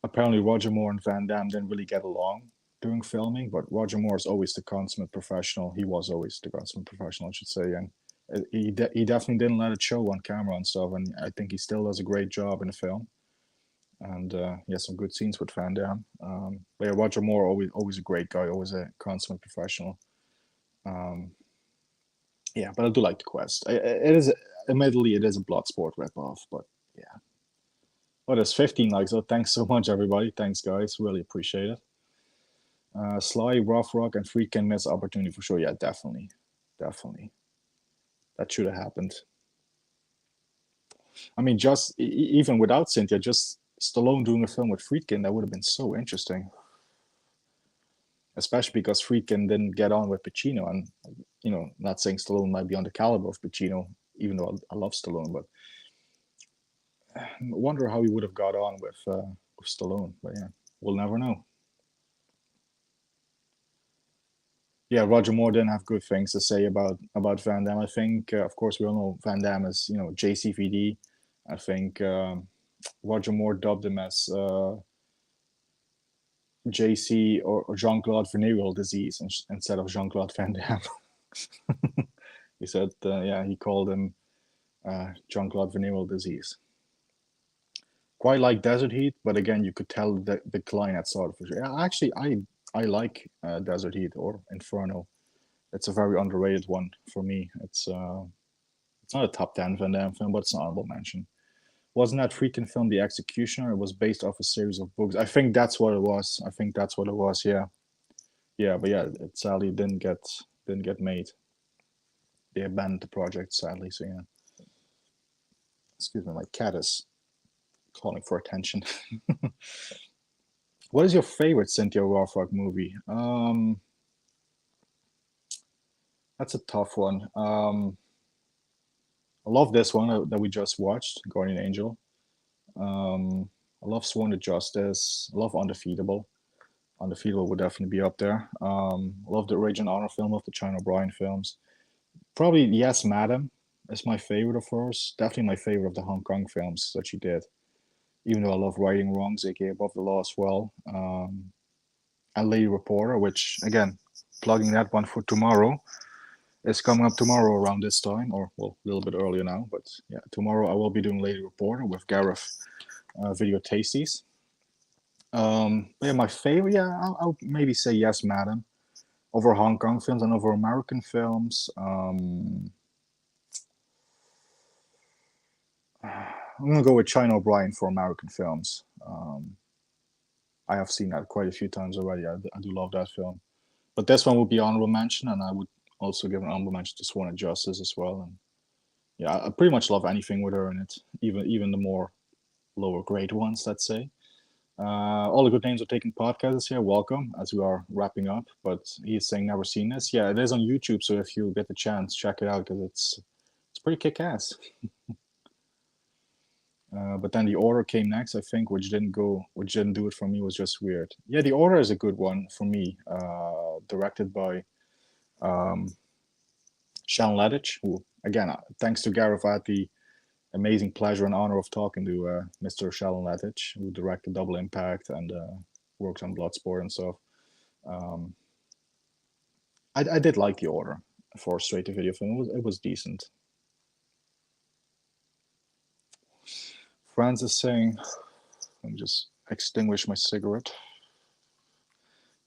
apparently Roger Moore and Van Damme didn't really get along during filming, but Roger Moore is always the consummate professional. He was always the consummate professional, I should say, and he definitely didn't let it show on camera and stuff. And I think he still does a great job in the film. And he has some good scenes with Van Damme. But yeah, Roger Moore always a great guy, always a consummate professional. Yeah, but I do like The Quest. It is, admittedly, it is a Bloodsport ripoff, but yeah. Oh, there's 15 likes. So thanks so much, everybody. Thanks, guys. Really appreciate it. Sly, Rothrock, and Friedkin miss opportunity for sure. Yeah, definitely. Definitely. That should have happened. I mean, just even without Cynthia, just Stallone doing a film with Friedkin, that would have been so interesting. Especially because Friedkin didn't get on with Pacino. And, you know, not saying Stallone might be on the caliber of Pacino, even though I love Stallone, but I wonder how he would have got on with Stallone. But yeah, we'll never know. Yeah, Roger Moore didn't have good things to say about Van Damme. I think, of course, we all know Van Damme is, you know, JCVD. I think Roger Moore dubbed him as JC or Jean-Claude Venereal disease instead of Jean-Claude Van Damme. He said, yeah, he called him Jean-Claude Venereal disease. Quite like Desert Heat, but again, you could tell the decline at sort of. Yeah, actually, I like Desert Heat or Inferno. It's a very underrated one for me. It's not a top 10 Van Damme film, but it's an honorable mention. Wasn't that Friedkin film The Executioner? It was based off a series of books. I think that's what it was. Yeah, yeah, but yeah, it sadly didn't get made. They abandoned the project sadly. So yeah. Excuse me, my cat is calling for attention. What is your favorite Cynthia Rothrock movie? That's a tough one. I love this one that we just watched, Guardian Angel. I love Sworn to Justice. I love Undefeatable. Undefeatable would definitely be up there. I love the Raging Honor film, of the China O'Brien films. Probably Yes, Madam is my favorite of hers. Definitely my favorite of the Hong Kong films that she did. Even though I love Righting Wrongs, aka Above the Law as well. And Lady Reporter, which, again, plugging that one for tomorrow. It's coming up tomorrow around this time, or well, a little bit earlier now. But yeah, tomorrow I will be doing Lady Reporter with Gareth Video Tasties. Yeah, my favorite, yeah, I'll maybe say Yes, Madam, over Hong Kong films and over American films. I'm gonna go with China O'Brien for American films. I have seen that quite a few times already. I do love that film, but this one would be honorable mention, and I would also give an honorable mention to Sworn to Justice as well. And yeah, I pretty much love anything with her in it, even the more lower grade ones, let's say. All the good names are taking podcasts here. Welcome as we are wrapping up. But he's saying never seen this. Yeah, it is on YouTube, so if you get the chance, check it out because it's pretty kick ass. But then The Order came next, I think, which didn't do it for me. Was just weird. Yeah, The Order is a good one for me. Directed by Sean Ledich, who again, thanks to Gareth, I had the amazing pleasure and honor of talking to Mr. Shalon Ledich, who directed Double Impact and works on Bloodsport and stuff. I did like The Order for a straight-to-video film. It was decent. Franz is saying, let me just extinguish my cigarette.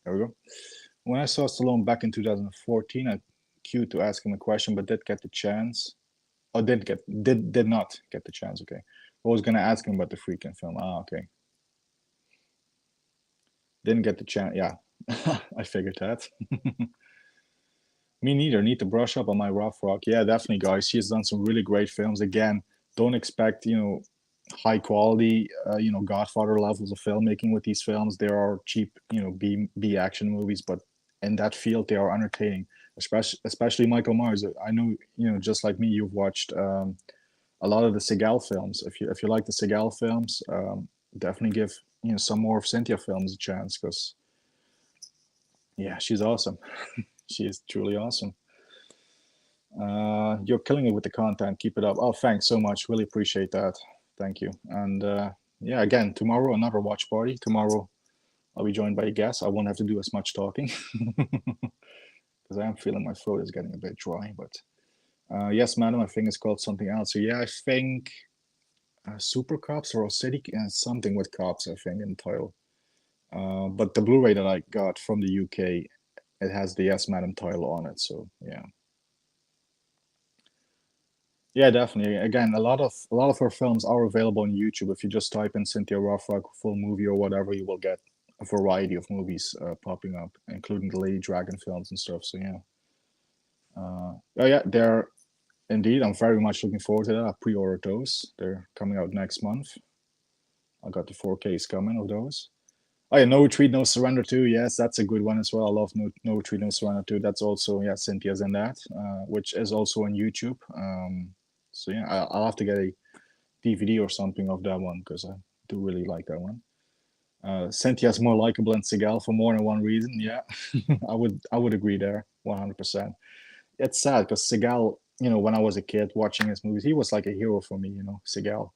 There we go. When I saw Stallone back in 2014, I queued to ask him a question, but did get the chance. Oh, did not get the chance. Okay, I was gonna ask him about the Friedkin film. Okay. Didn't get the chance. Yeah, I figured that. Me neither. Need to brush up on my Rothrock. Yeah, definitely, guys. She has done some really great films. Again, don't expect high quality, Godfather levels of filmmaking with these films. There are cheap, B action movies, but in that field, they are entertaining. Especially Michael Myers. I know, just like me, you've watched a lot of the Seagal films. If you like the Seagal films, definitely give some more of Cynthia films a chance because Yeah, she's awesome. She is truly awesome. You're killing it with the content. Keep it up. Oh, thanks so much. Really appreciate that. Thank you. And yeah, again, tomorrow another watch party. Tomorrow I'll be joined by a guest. I won't have to do as much talking because I am feeling my throat is getting a bit dry. But yes, madam, I think it's called something else. So yeah, I think Super Cops or City something with cops. I think in the title. But the Blu-ray that I got from the UK, it has the Yes Madam title on it. So yeah. Yeah, definitely. Again, a lot of her films are available on YouTube. If you just type in Cynthia Rothrock full movie or whatever, you will get a variety of movies popping up, including the Lady Dragon films and stuff. So yeah, oh yeah, they're indeed. I'm very much looking forward to that. I pre-ordered those. They're coming out next month. I got the 4Ks coming of those. Oh yeah, No Retreat, No Surrender 2. Yes, that's a good one as well. I love No Retreat, No Surrender 2. That's also, yeah, Cynthia's in that, which is also on YouTube. So yeah, I'll have to get a DVD or something of that one because I do really like that one. Cynthia's more likable than Seagal for more than one reason. Yeah, I would agree there, 100%. It's sad because Seagal, when I was a kid watching his movies, he was like a hero for me. Seagal.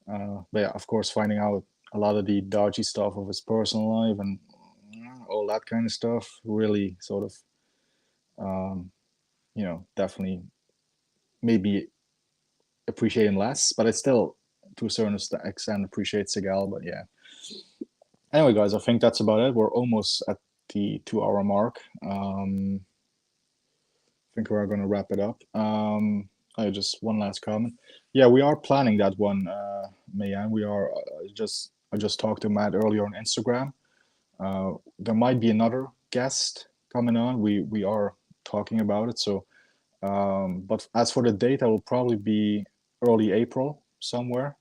But yeah, of course, finding out a lot of the dodgy stuff of his personal life and all that kind of stuff really sort of, definitely made me appreciate him less. But I still, to a certain extent, appreciate Seagal. But yeah. Anyway, guys, I think that's about it. We're almost at the 2 hour mark. I think we're going to wrap it up. Just one last comment. Yeah, we are planning that one, Mayan. We are I just talked to Matt earlier on Instagram. There might be another guest coming on. We are talking about it. So, but as for the date, that will probably be early April somewhere.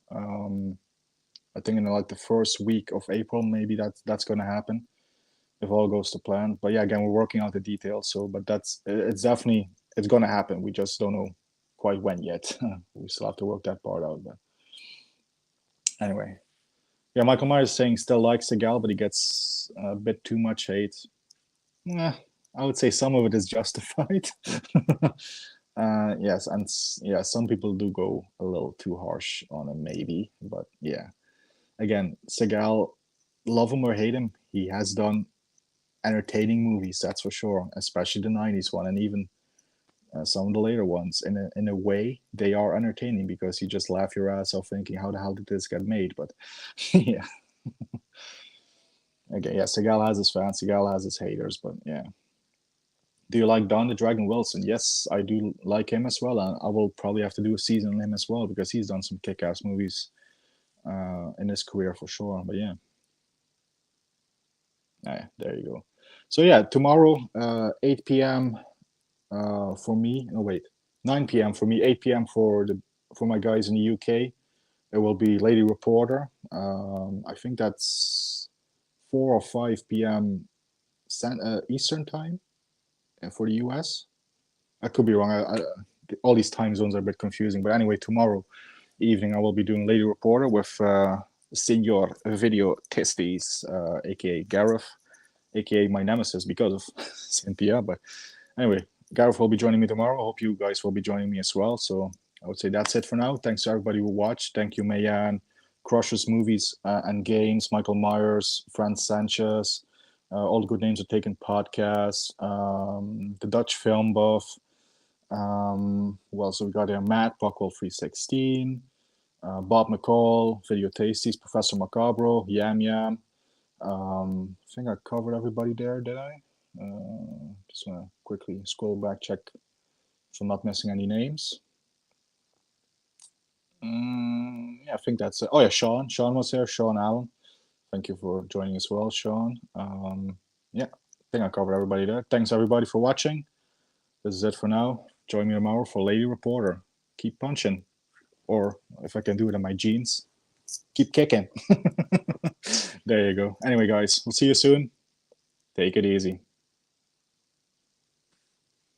I think in like the first week of April, maybe that's going to happen if all goes to plan. But yeah, again, we're working out the details. So, but it's going to happen. We just don't know quite when yet. We still have to work that part out. But anyway, yeah, Michael Myers is saying still likes Seagal, but he gets a bit too much hate. I would say some of it is justified. Yes, and yeah, some people do go a little too harsh on him, maybe. But yeah, again, Seagal, love him or hate him, he has done entertaining movies, that's for sure, especially the 90s one and even some of the later ones. In a way, they are entertaining because you just laugh your ass off thinking, how the hell did this get made? But yeah. Again, yeah, Seagal has his fans, Seagal has his haters, but yeah. Do you like Don the Dragon Wilson? Yes, I do like him as well, and I will probably have to do a season on him as well because he's done some kick-ass movies in his career for sure. But yeah. Yeah, there you go. So yeah, tomorrow, 8 p.m. For me. No, wait, 9 p.m. for me, 8 p.m. for my guys in the UK. It will be Lady Reporter. I think that's 4 or 5 p.m. Eastern time for the US. I could be wrong. All these time zones are a bit confusing. But anyway, tomorrow evening I will be doing Lady Reporter with Senor Video Testes, aka Gareth, aka my nemesis because of Cynthia. But anyway, Gareth will be joining me tomorrow. I hope you guys will be joining me as well. So I would say that's it for now. Thanks to everybody who watched. Thank you, Mayan, Crushers Movies and Games, Michael Myers, Franz Sanchez, All the Good Names Are Taken podcast, the Dutch Film Buff. Who else we got here? Matt, Buckwell 316, Bob McCall, Video Tasties, Professor Macabro, Yam Yam. I think I covered everybody there, did I? Just want to quickly scroll back, check if I'm not missing any names. Yeah, I think that's it. Oh yeah, Sean. Sean was here. Sean Allen. Thank you for joining as well, Sean. Yeah, I think I covered everybody there. Thanks everybody for watching. This is it for now. Join me tomorrow for Lady Reporter. Keep punching. Or if I can do it in my jeans, keep kicking. There you go. Anyway, guys, we'll see you soon. Take it easy.